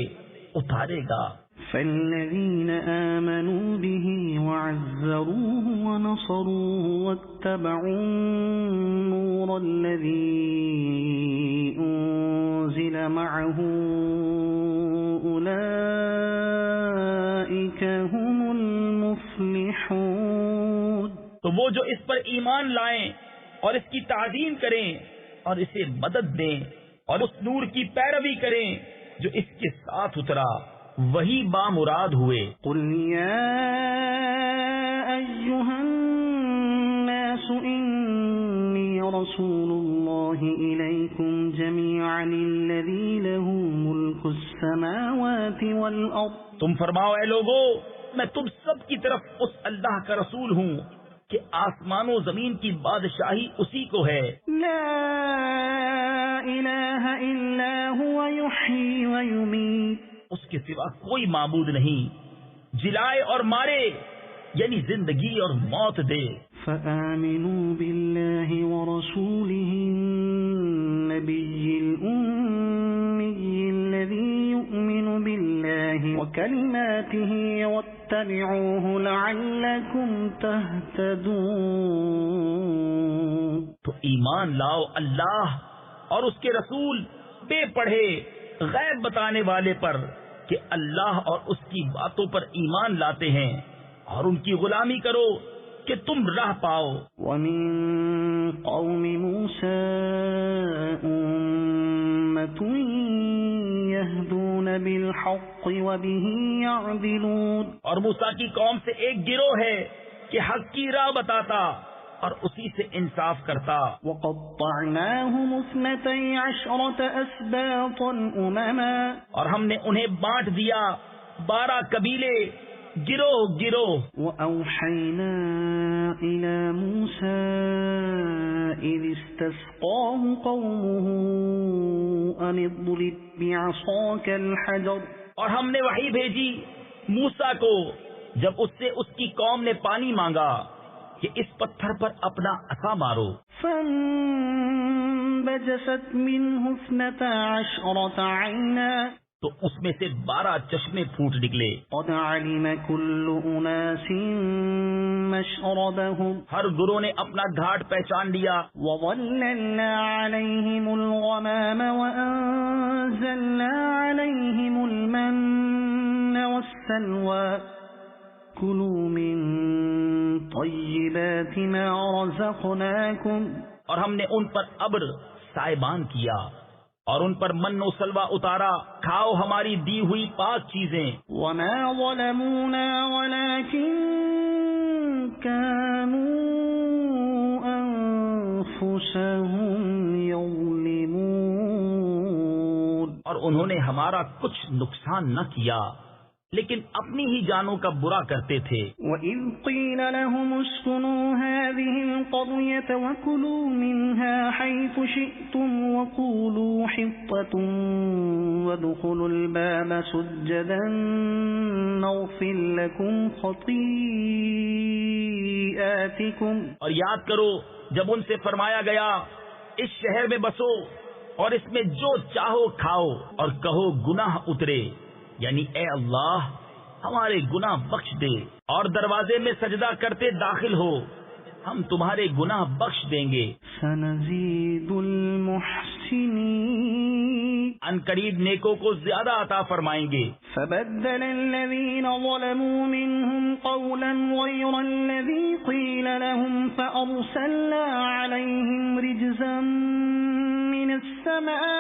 اتارے گا۔ فالذين آمنوا به وعزروه ونصروه واتبعوا النور الذي أنزل معه أولئك هم المفلحون۔ تو وہ جو اس پر ایمان لائیں اور اس کی تعظیم کریں اور اسے مدد دیں اور اس نور کی پیروی کریں جو اس کے ساتھ اترا، وہی بامراد ہوئے۔ قل يا أيها الناس إني رسول الله إليكم جميعا الذي له ملك السماوات والأرض۔ تم فرماؤ اے لوگو، میں تم سب کی طرف اس اللہ کا رسول ہوں کہ آسمان و زمین کی بادشاہی اسی کو ہے۔ لا إله إلا هو يحيي ويميت اس کے سوا کوئی معبود نہیں، جلائے اور مارے یعنی زندگی اور موت دے۔ فآمنوا بالله ورسوله النبي الأمي الذي يؤمن بالله وكلماته واتبعوه لعلكم تهتدون۔ تو ایمان لاؤ اللہ اور اس کے رسول بے پڑھے غیب بتانے والے پر کہ اللہ اور اس کی باتوں پر ایمان لاتے ہیں، اور ان کی غلامی کرو کہ تم راہ پاؤ۔ ومن قوم موسى أمة يهدون بالحق وبه يعدلون۔ اور موسیٰ کی قوم سے ایک گروہ ہے کہ حق کی راہ بتاتا اور اسی سے انصاف کرتا۔ وقطعناهم 12 أسباطا أمما، اور ہم نے انہیں بانٹ دیا 12 قبیلے، گروہ گروہ۔ وأوحينا إلى موسى إذ استسقاه قومه أن اضرب بعصاك الحجر، اور ہم نے وحی بھیجی موسیٰ کو جب اس سے اس کی قوم نے پانی مانگا کہ اس پتھر پر اپنا عصا مارو۔ فانبجست منه 12 عينا، تو اس میں سے 12 چشمے پھوٹ نکلے۔ قد علم كل أناس مشربهم، ہر گروہ نے اپنا گھاٹ پہچان لیا۔ وظللنا عليهم الغمام وأنزلنا عليهم المن والسلوى، كلوا من طيبات ما رزقناكم، اور ہم نے ان پر ابر سائبان کیا اور ان پر من و سلوہ اتارا، کھاؤ ہماری دی ہوئی پاک چیزیں۔ وما ظلمونا ولكن كانوا أنفسهم يظلمون، اور انہوں نے ہمارا کچھ نقصان نہ کیا لیکن اپنی ہی جانوں کا برا کرتے تھے۔ وَإِذْ قِيلَ لَهُمُ اسْكُنُوا هَٰذِهِ الْقَرْيَةَ وَكُلُوا مِنْهَا حَيْثُ شِئْتُمْ وَقُولُوا حِطَّةٌ وَادْخُلُوا الْبَابَ سُجَّدًا نَغْفِرْ لَكُمْ خَطِيئَاتِكُمْ۔ اور یاد کرو جب ان سے فرمایا گیا اس شہر میں بسو اور اس میں جو چاہو کھاؤ اور کہو گناہ اترے، یعنی اے اللہ ہمارے گناہ بخش دے، اور دروازے میں سجدہ کرتے داخل ہو، ہم تمہارے گناہ بخش دیں گے۔ سنزيد المحسنين، ان قریب نیکوں کو زیادہ عطا فرمائیں گے۔ فبدل الذين ظلموا منهم قولا غير الذي قيل لهم فأرسلنا عليهم رجزا من السماء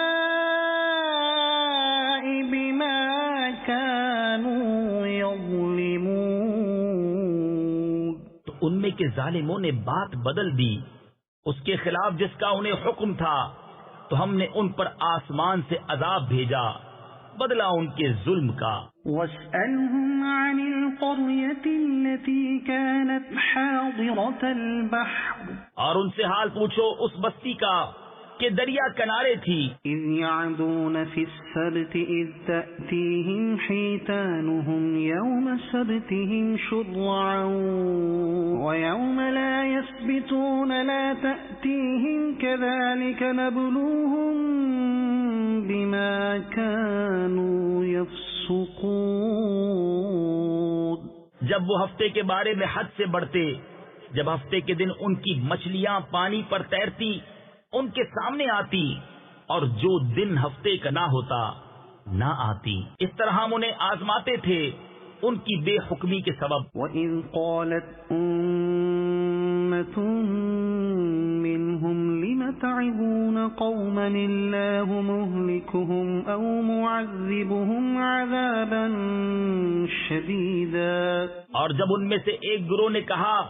بما كانوا يظلمون۔ تو ان میں کے ظالموں نے بات بدل دی اس کے خلاف جس کا انہیں حکم تھا، تو ہم نے ان پر آسمان سے عذاب بھیجا بدلہ ان کے ظلم کا۔ واسألهم عن القرية التي كانت حاضرة البحر، اور ان سے حال پوچھو اس بستی کا کہ دریا کنارے تھی، إذ يعدون في السبت إذ تأتيهم حيتانهم يوم سبتهم شرعا ويوم لا يسبتون لا تأتيهم كذلك نبلوهم بما كانوا يفسقون۔ جب وہ ہفتے کے بارے میں حد سے بڑھتے، جب ہفتے کے دن ان کی مچھلیاں پانی پر تیرتی ان کے سامنے آتی، اور جو دن ہفتے کا نہ ہوتا نہ آتی، اس طرح ہم انہیں آزماتے تھے ان کی بے حکمی کے سبب۔ وَإِذْ قَالَتْ أُمَّةٌ مِّنْهُمْ لِمَ تَعِظُونَ قَوْمًا اللَّهُ مُهْلِكُهُمْ أَوْ مُعَذِّبُهُمْ عَذَابًا شَدِيدًا، اور جب ان میں سے ایک گروہ نے کہا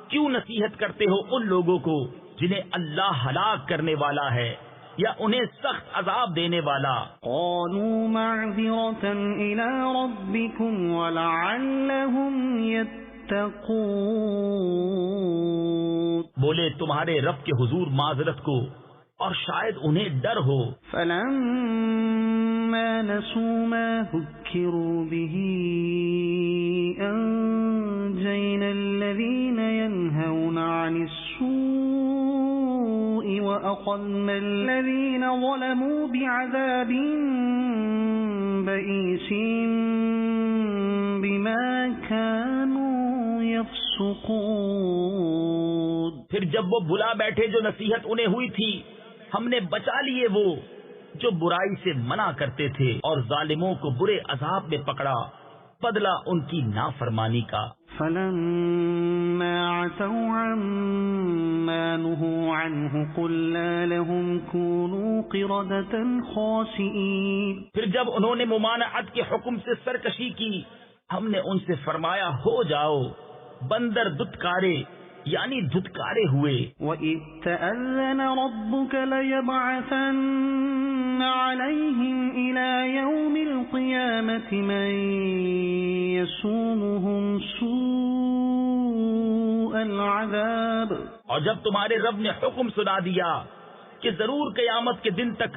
کیوں نصیحت کرتے ہو ان لوگوں کو جنہیں اللہ ہلاک کرنے والا ہے یا انہیں سخت عذاب دینے والا۔ قالوا معذرة إلى ربكم ولعلهم يتقون، بولے تمہارے رب کے حضور معذرت کو اور شاید انہیں ڈر ہو۔ فلما نسوا ما ذكروا به أنجينا الذين ينهون عن السوء وأخذنا الذين ظلموا بعذاب بئيس بما كانوا يفسقون۔ پھر جب وہ بلا بیٹھے جو نصیحت انہیں ہوئی تھی، ہم نے بچا لیے وہ جو برائی سے منع کرتے تھے، اور ظالموں کو برے عذاب میں پکڑا، بدلہ ان کی نافرمانی کا۔ فلما عتوا عما نهوا عنه قلنا لهم كونوا قردة خاسئين۔ پھر جب انہوں نے ممانعت کے حکم سے سرکشی کی، ہم نے ان سے فرمایا ہو جاؤ بندر دھتکارے، یعنی دھتکارے ہوئے۔ وَإِذْ تَأَذَّنَ رَبُّكَ لَيَبْعَثَنَّ عَلَيْهِمْ إِلَى يَوْمِ الْقِيَامَةِ مَنْ يَسُومُهُمْ سُوءَ الْعَذَابِ۔ اور جب تمہارے رب نے حکم سنا دیا کہ ضرور قیامت کے دن تک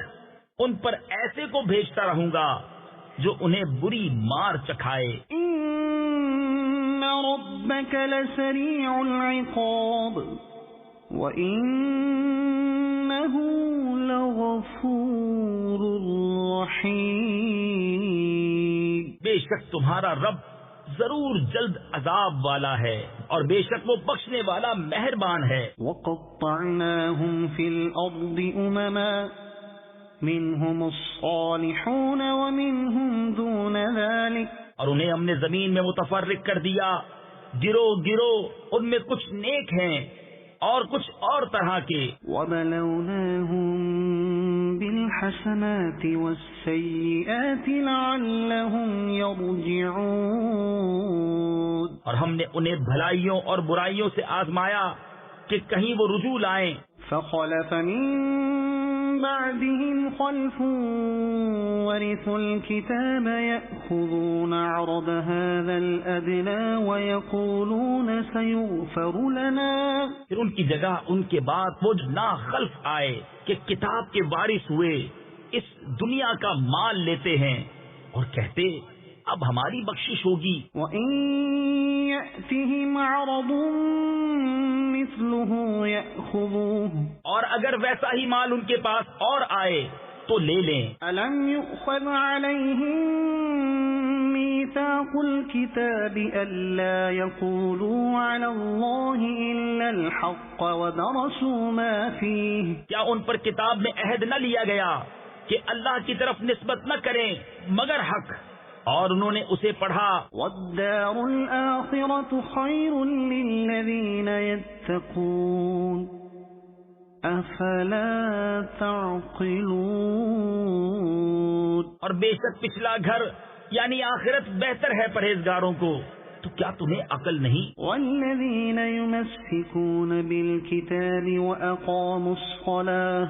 ان پر ایسے کو بھیجتا رہوں گا جو انہیں بری مار چکھائے۔ إِنَّ رَبَّكَ لَسَرِيعُ الْعِقَابِ وَإِنَّهُ لَغَفُورٌ رَحِيمٌ۔ بے شک تمہارا رب ضرور جلد عذاب والا ہے، اور بے شک وہ بخشنے والا مہربان ہے۔ وَقَطَّعْنَاهُمْ فِي الْأَرْضِ أُمَمًا مِنْهُمُ الصَّالِحُونَ وَمِنْهُمْ دُونَ ذَلِكَ، اور انہیں ہم نے زمین میں متفرق کر دیا، گروہ گروہ، ان میں کچھ نیک ہیں اور کچھ اور طرح کے۔ وَبَلَوْنَاهُمْ بِالْحَسَنَاتِ وَالسَّيِّئَاتِ لَعَلَّهُمْ يَرْجِعُونَ، اور ہم نے انہیں بھلائیوں اور برائیوں سے آزمایا کہ کہیں وہ رجوع لائیں۔ فَخَلَفَ مِن بَعْدِهِمْ خَلْفٌ وَرِثُوا الْكِتَابَ يَأْخُذُونَ عَرَضَ هَذَا الْأَدْنَىٰ وَيَقُولُونَ سَيُغْفَرُ لَنَا۔ پھر ان کی جگہ ان کے بعد وہ جو ناخلف آئے کہ کتاب کے وارث ہوئے، اس دنیا کا مال لیتے ہیں اور کہتے اب ہماری بخشش ہوگی۔ وَإِن يَأْتِهِمْ عَرَضٌ مِثْلُهُ يَأْخُذُوهُ، اور اگر ویسا ہی مال ان کے پاس اور آئے تو لے لیں۔ أَلَمْ يُؤْخَذْ عَلَيْهِمْ مِيثَاقُ الْكِتَابِ أَلَّا يَقُولُوا عَلَى اللَّهِ إِلَّا الْحَقَّ وَدَرَسُوا مَا فِيهِ، کیا ان پر کتاب میں عہد نہ لیا گیا کہ اللہ کی طرف نسبت نہ کریں مگر حق، اور انہوں نے اسے پڑھا۔ وَالدَّارُ الْآخِرَةُ خَيْرٌ لِّلَّذِينَ يَتَّقُونَ أَفَلَا تَعْقِلُونَ، اور بے شک پچھلا گھر یعنی آخرت بہتر ہے پرہیزگاروں کو، تو کیا تمہیں عقل نہیں؟ وَالَّذِينَ يُمَسِّكُونَ بِالْكِتَابِ وَأَقَامُوا الصَّلَاةَ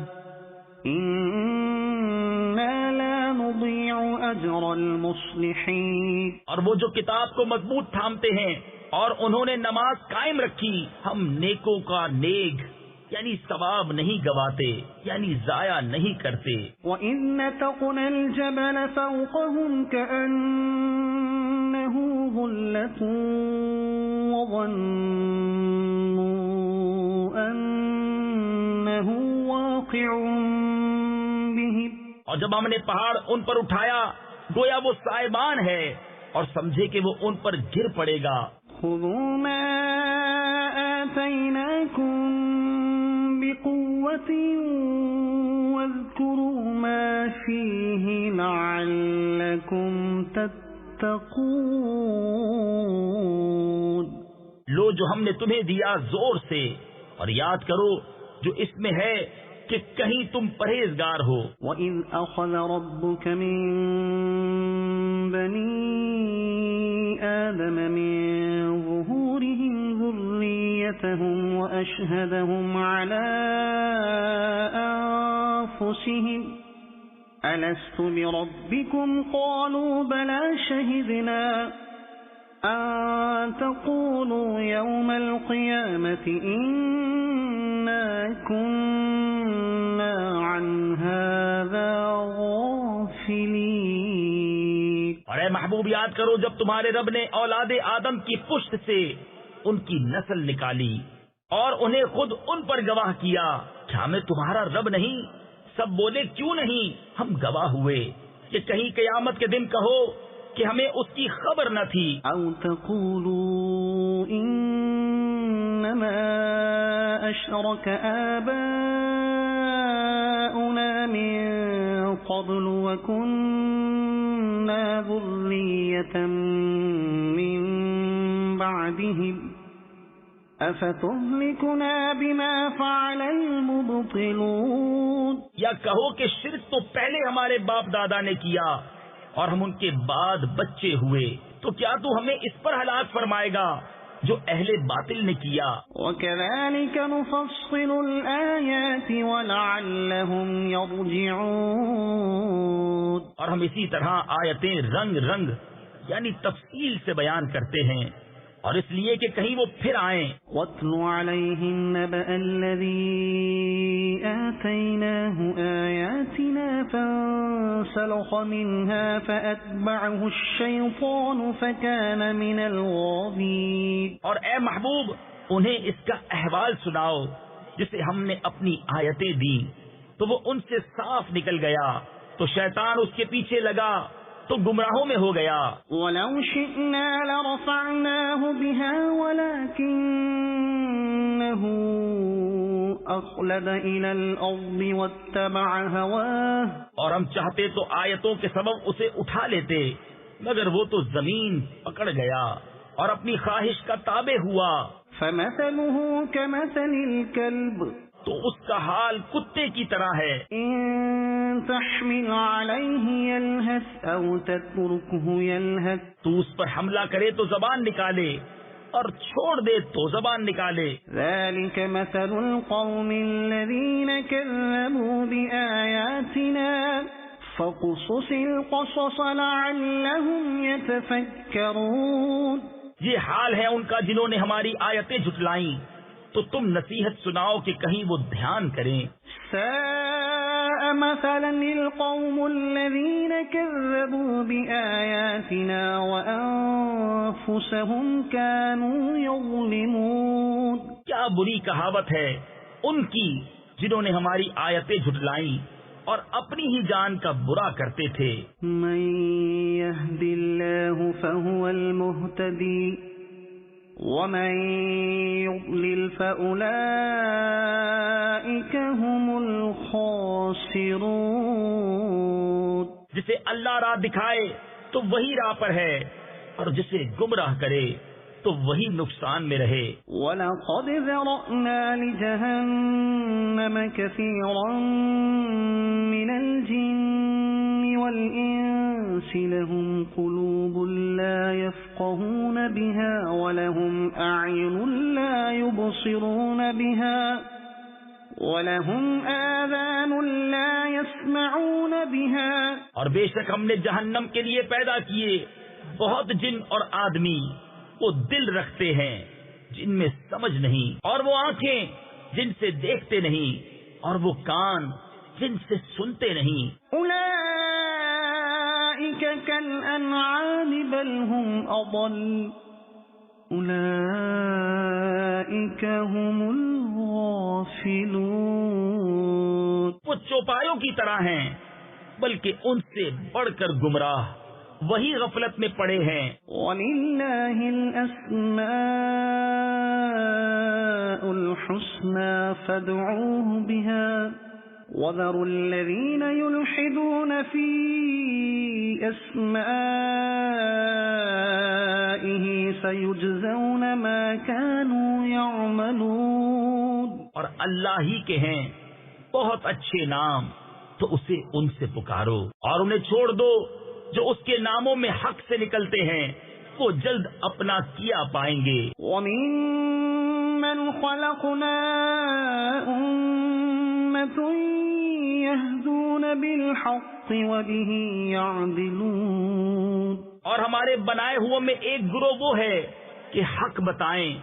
إِنَّا لَا نُضِيعُ أَجْرَ الْمُصْلِحِينَ، اور وہ جو کتاب کو مضبوط تھامتے ہیں اور انہوں نے نماز قائم رکھی، ہم نیکوں کا نیک یعنی ثواب نہیں گواتے، یعنی ضائع نہیں کرتے۔ وَإِذْ نَتَقْنَا الْجَبَلَ فَوْقَهُمْ كَأَنَّهُ ظُلَّةٌ وَظَنُّوا أَنَّهُ واقع بِهِمْ، اور جب ہم نے پہاڑ ان پر اٹھایا گویا وہ سائبان ہے، اور سمجھے کہ وہ ان پر گر پڑے گا۔ خُذُوا مَا آتَيْنَاكُمْ بِقُوَّةٍ وَاذْكُرُوا مَا فِيهِ لَعَلَّكُمْ تَتَّقُونَ، لو جو ہم نے تمہیں دیا زور سے، اور یاد کرو جو اس میں ہے کہ کہیں تم پرہیزگار ہو۔ وَإِذْ أَخَذَ رَبُّكَ مِن بَنِي آدَمَ مِن ظُهُورِهِمْ ذُرِّيَّتَهُمْ وَأَشْهَدَهُمْ عَلَىٰ أَنفُسِهِمْ أَلَسْتُ بِرَبِّكُمْ قَالُوا بَلَىٰ شَهِدْنَا أَن تَقُولُوا يَوْمَ الْقِيَامَةِ إِنَّا كُنَّا محبوب یاد کرو جب تمہارے رب نے اولاد آدم کی پشت سے ان کی نسل نکالی اور انہیں خود ان پر گواہ کیا کیا میں تمہارا رب نہیں؟ سب بولے کیوں نہیں، ہم گواہ ہوئے کہ کہیں قیامت کے دن کہو کہ ہمیں اس کی خبر نہ تھی۔ او تقولوا انما اشرك آباؤنا من قبل وكنا ذرية من بعدهم افتهلكنا بما فعل المبطلون، یا کہو کہ شرک تو پہلے ہمارے باپ دادا نے کیا اور ہم ان کے بعد بچے ہوئے، تو کیا تو ہمیں اس پر ہلاک فرمائے گا جو اہل باطل نے کیا؟ وَكَذَلِكَ نُفَصِّلُ الْآيَاتِ وَلَعَلَّهُمْ يَرْجِعُونَ، اور ہم اسی طرح آیتیں رنگ رنگ یعنی تفصیل سے بیان کرتے ہیں اور اس لیے کہ کہیں وہ پھر آئیں۔ وَاتْلُ عَلَيْهِمْ نَبَأَ الَّذِي آتَيْنَاهُ آيَاتِنَا فَانسَلَخَ مِنْهَا فَأَتْبَعَهُ الشَّيْطَانُ فَكَانَ مِنَ الْغَاوِينَ، اور اے محبوب انہیں اس کا احوال سناؤ جسے ہم نے اپنی آیتیں دی تو وہ ان سے صاف نکل گیا تو شیطان اس کے پیچھے لگا تو گمراہوں میں ہو گیا۔ وَلَوْ شِئْنَا لَرَفَعْنَاهُ بِهَا وَلَكِنَّهُ أَخْلَدَ إِلَى الْأَرْضِ وَاتَّبَعَ هَوَاهُ، اور ہم چاہتے تو آیتوں کے سبب اسے اٹھا لیتے مگر وہ تو زمین پکڑ گیا اور اپنی خواہش کا تابع ہوا۔ فَمَثَلُهُ كَمَثَلِ الْكَلْبِ، تو اس کا حال کتے کی طرح ہے، إِن تَحْمِلْ عَلَيْهِ يَلْهَثْ أَوْ تَتْرُكْهُ يَلْهَثْ، تو اس پر حملہ کرے تو زبان نکالے اور چھوڑ دے تو زبان نکالے۔ ذَلِكَ مَثَلُ الْقَوْمِ الَّذِينَ كَذَّبُوا بِآيَاتِنَا فَاقْصُصِ الْقَصَصَ لَعَلَّهُمْ يَتَفَكَّرُونَ، یہ حال ہے ان کا جنہوں نے ہماری آیتیں جھٹلائیں تو تم نصیحت سناؤ کہ کہیں وہ دھیان کریں۔ ساء مثلا القوم الذين كذبوا بآياتنا وأنفسهم كانوا يظلمون، کیا بری کہاوت ہے ان کی جنہوں نے ہماری آیتیں جھٹلائیں اور اپنی ہی جان کا برا کرتے تھے۔ من يهد الله فهو المهتدي ومن يضلل فأولئك هم الخاسرون، جسے اللہ راہ دکھائے تو وہی راہ پر ہے اور جسے گمراہ کرے تو وہی نقصان میں رہے۔ وَلَقَدْ ذَرَأْنَا لِجَهَنَّمَ كَثِيرًا مِنَ الْجِنِّ وَالْإِنسِ لَهُمْ قُلُوبٌ لَا يَفْقَهُونَ بِهَا وَلَهُمْ أَعْيُنٌ لَا يُبْصِرُونَ بِهَا وَلَهُمْ آذَانٌ لَا يَسْمَعُونَ بِهَا، اور بے شک ہم نے جہنم کے لیے پیدا کیے بہت جن اور آدمی، وہ دل رکھتے ہیں جن میں سمجھ نہیں، اور وہ آنکھیں جن سے دیکھتے نہیں، اور وہ کان جن سے سنتے نہیں۔ أُولَئِكَ كَالْأَنْعَامِ بَلْ هُمْ أَضَلُّ أُولَئِكَ هُمُ الْغَافِلُونَ، وہ چوپایوں کی طرح ہیں بلکہ ان سے بڑھ کر گمراہ وہی غفلت میں پڑے ہیں۔ وَلِلَّهِ الْأَسْمَاءُ الْحُسْنَى فَادْعُوهُ بِهَا وَذَرُوا الَّذِينَ يُلْحِدُونَ فِي أَسْمَائِهِ سَيُجْزَوْنَ مَا كَانُوا يَعْمَلُونَ، اور اللہ ہی کے ہیں بہت اچھے نام تو اسے ان سے پکارو اور انہیں چھوڑ دو جو اس کے ناموں میں حق سے نکلتے ہیں، وہ جلد اپنا کیا پائیں گے۔ وَمِمَّنْ خَلَقْنَا أُمَّةٌ يَهْدُونَ بِالْحَقِّ وَبِهِ يَعْدِلُونَ، اور ہمارے بنائے ہوئے میں ایک گروہ وہ ہے کہ حق بتائیں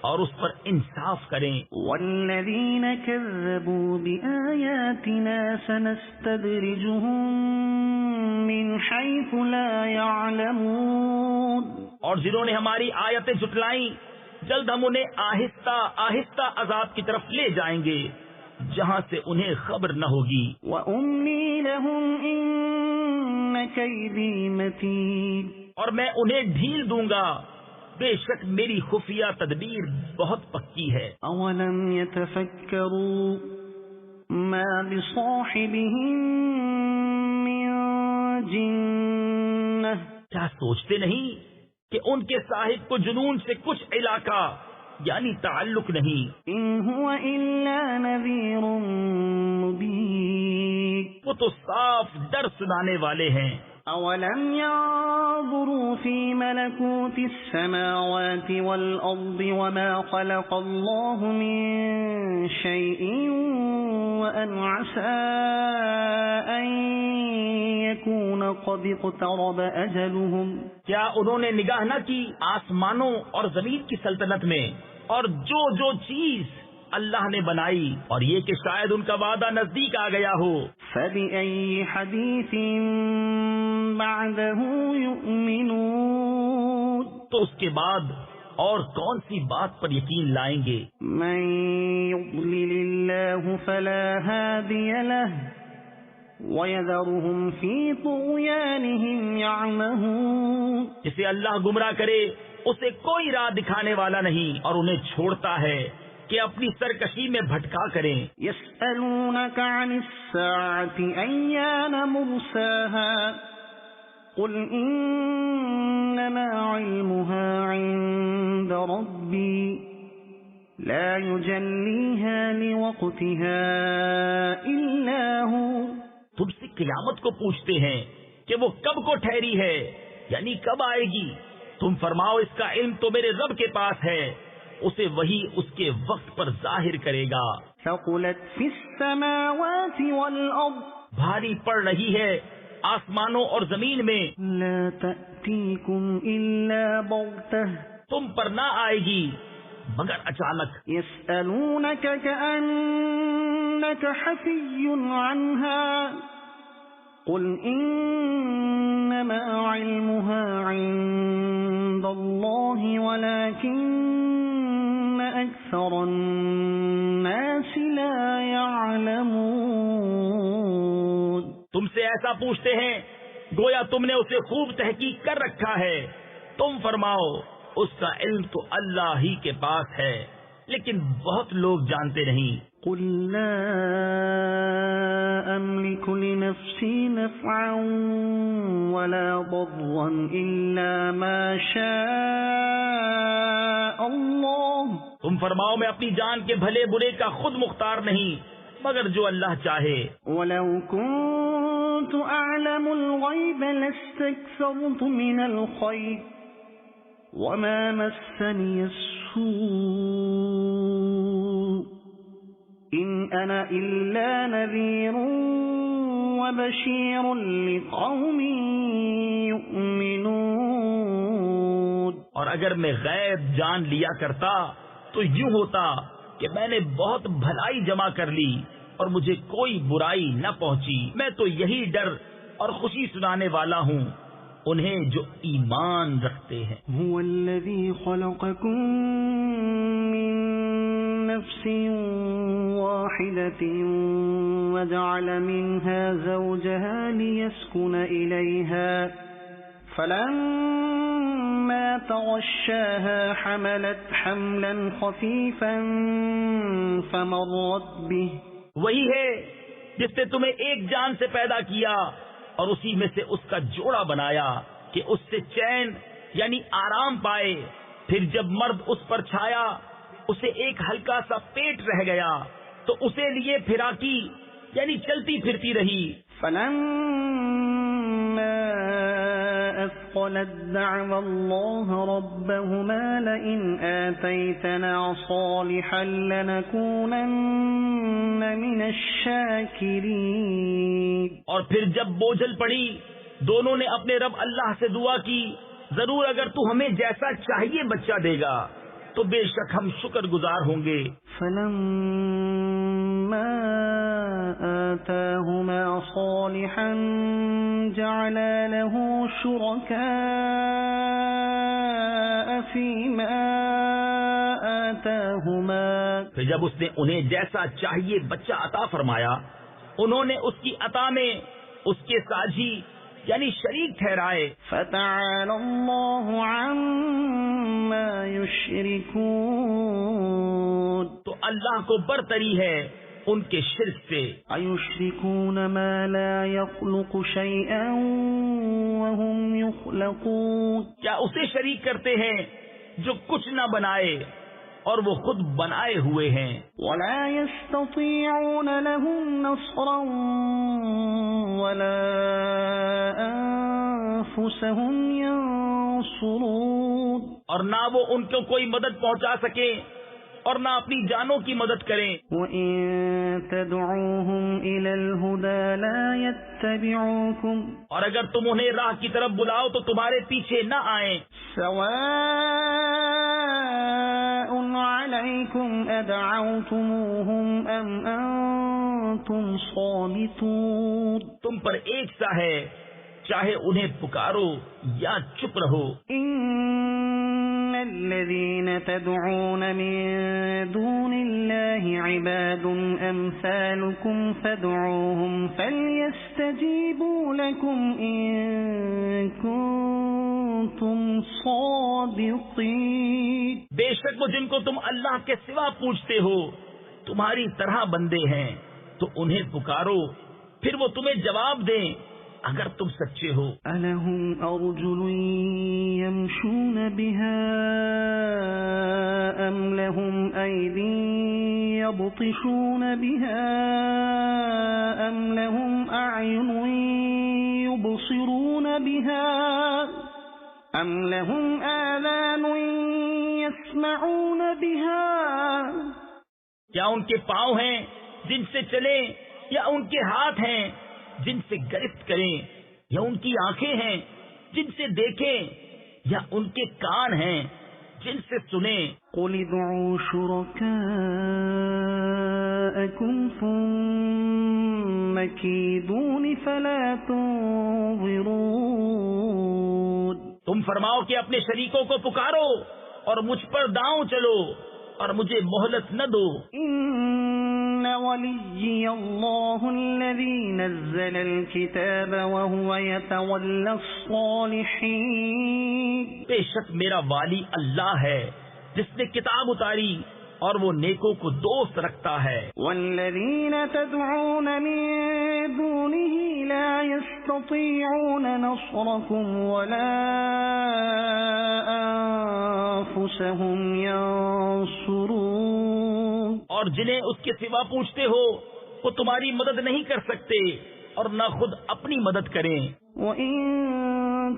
اور اس پر انصاف کریں۔ والذین کذبوا بآیاتنا سنستدرجهم من حیث لا یعلمون، اور جنہوں نے ہماری آیتیں جھٹلائیں جلد ہم انہیں آہستہ آہستہ عذاب کی طرف لے جائیں گے جہاں سے انہیں خبر نہ ہوگی۔ وَأُمْلِي لَهُمْ إِنَّ كَيْدِي مَتِينٌ، اور میں انہیں ڈھیل دوں گا، بے شک میری خفیہ تدبیر بہت پکی ہے۔ أَوَلَمْ يَتَفَكَّرُوا مَا بِصَاحِبِهِم مِّن جِنَّةٍ، کیا سوچتے نہیں کہ ان کے صاحب کو جنون سے کچھ علاقہ یعنی تعلق نہیں؟ إِنْ هُوَ إِلَّا نَذِيرٌ مُبِينٌ، وہ تو صاف ڈر سنانے والے ہیں۔ أَوَلَمْ يَنظُرُوا فِي مَلَكُوتِ السَّمَاوَاتِ وَالْأَرْضِ وَمَا خَلَقَ اللَّهُ مِن شَيْءٍ وَأَنْ عَسَىٰ أَن يَكُونَ قَدِ اقْتَرَبَ أَجَلُهُمْ، کیا انہوں نے نگاہ نہ کی آسمانوں اور زمین کی سلطنت میں اور جو چیز اللہ نے بنائی، اور یہ کہ شاید ان کا وعدہ نزدیک آ گیا ہو۔ فَبِأَيِّ حَدِيثٍ بَعْدَهُ يُؤْمِنُونَ، تو اس کے بعد اور کون سی بات پر یقین لائیں گے؟ مَن يُضْلِلِ اللَّهُ فَلَا هَادِيَ لَهُ وَيَذَرُهُمْ فِي طُغْيَانِهِمْ يَعْمَهُونَ، جسے اللہ گمراہ کرے اسے کوئی راہ دکھانے والا نہیں، اور انہیں چھوڑتا ہے کہ اپنی سرکشی میں بھٹکا کریں۔ يَسْأَلُونَكَ عَنِ السَّاعَةِ أَيَّانَ مُرْسَاهَا قُلْ إِنَّمَا عِلْمُهَا عِندَ رَبِّي لَا يُجَلِّيهَا لِوَقْتِهَا إِلَّا هُوَ، تم سے قیامت کو پوچھتے ہیں کہ وہ کب کو ٹھہری ہے، یعنی کب آئے گی؟ تم فرماؤ اس کا علم تو میرے رب کے پاس ہے، اسے وہی اس کے وقت پر ظاہر کرے گا۔ ثقلت فی السماوات والارض، بھاری پڑ رہی ہے آسمانوں اور زمین میں، لا تأتیکم الا بغتہ، تم پر نہ آئے گی مگر اچانک۔ یسألونک کأنک حفی عنہا قل انما علمها عند اللہ ولكن اکثر الناس لا يعلمون، تم سے ایسا پوچھتے ہیں گویا تم نے اسے خوب تحقیق کر رکھا ہے، تم فرماؤ اس کا علم تو اللہ ہی کے پاس ہے لیکن بہت لوگ جانتے نہیں۔ قل لا املك لنفسي نفعا ولا ضرا الا ما شاء الله، تم فرماؤ میں اپنی جان کے بھلے برے کا خود مختار نہیں مگر جو اللہ چاہے۔ ولو كنت اعلم الغيب لاستكثرت من الخير وما مسني السوء ان انا الا نذير وبشير لقوم يؤمنون، اور اگر میں غیب جان لیا کرتا تو یوں ہوتا کہ میں نے بہت بھلائی جمع کر لی اور مجھے کوئی برائی نہ پہنچی، میں تو یہی ڈر اور خوشی سنانے والا ہوں انہیں جو ایمان رکھتے ہیں۔ هو الذي خلقكم من نفس واحدة وجعل منها زوجها ليسكن إليها فلما تغشاها حملت حملا خفيفا فمرت به، وہی ہے جس نے تمہیں ایک جان سے پیدا کیا اور اسی میں سے اس کا جوڑا بنایا کہ اس سے چین یعنی آرام پائے، پھر جب مرد اس پر چھایا اسے ایک ہلکا سا پیٹ رہ گیا تو اسے لیے پھراکی یعنی چلتی پھرتی رہی۔ فلما اثقلت دعوا الله ربهما لئن آتيتنا صالحا لنكونن من الشاكرين، اور پھر جب بوجھل پڑی دونوں نے اپنے رب اللہ سے دعا کی ضرور اگر تو ہمیں جیسا چاہیے بچہ دے گا تو بے شک ہم شکر گزار ہوں گے۔ فلما آتاهما صالحا جعلا له شركاء فيما آتاهما، پھر جب اس نے انہیں جیسا چاہیے بچہ عطا فرمایا، انہوں نے اس کی عطا میں اس کے ساجی یعنی شریک ٹھہرائے۔ فتعالى الله عما يشركون، تو اللہ کو برتری ہے ان کے شرک سے۔ أيشركون ما لا يخلق شيئا وهم يخلقون، کیا اسے شریک کرتے ہیں جو کچھ نہ بنائے اور وہ خود بنائے ہوئے ہیں۔ ولا يستطيعون لهم نصرا ولا أنفسهم ينصرون، اور نہ وہ ان کو کوئی مدد پہنچا سکے اور نہ اپنی جانوں کی مدد کریں۔ وإن تدعوهم إلى الهدى لا يتبعوكم، اور اگر تم انہیں راہ کی طرف بلاؤ تو تمہارے پیچھے نہ آئیں۔ سواء عليكم أدعوتموهم أم أنتم صامتون، تم پر ایک سا ہے، چاہے انہیں پکارو یا چپ رہو۔ إن الذين تدعون من دون الله عباد أمثالكم فادعوهم فليستجيبوا لكم إن كنتم صادقين، بے شک وہ جن کو تم اللہ کے سوا پوچھتے ہو تمہاری طرح بندے ہیں، تو انہیں پکارو پھر وہ تمہیں جواب دیں اگر تم سچے ہو۔ ألهم أرجل يمشون بها أم لهم أيدي يبطشون بها أم لهم أعين يبصرون بها أم لهم آذان يسمعون بها، کیا ان کے پاؤں ہیں جن سے چلیں، یا ان کے ہاتھ ہیں جن سے گرفت کریں، یا ان کی آنکھیں ہیں جن سے دیکھیں، یا ان کے کان ہیں جن سے سنیں۔ قل ادعوا شركاءكم ثم كيدون فلا تنظرون، تم فرماؤ کہ اپنے شریکوں کو پکارو اور مجھ پر داؤں چلو اور مجھے مہلت نہ دو۔ إن وليي الله الذي نزل الكتاب وهو يتولى الصالحين، بے شک میرا والی اللہ ہے جس نے کتاب اتاری اور وہ نیکوں کو دوست رکھتا ہے۔ والذين تدعون من دونه لا يستطيعون نصركم ولا أنفسهم ينصرون، اور جنہیں اس کے سوا پوچھتے ہو وہ تمہاری مدد نہیں کر سکتے اور نہ خود اپنی مدد کریں۔ وَإِن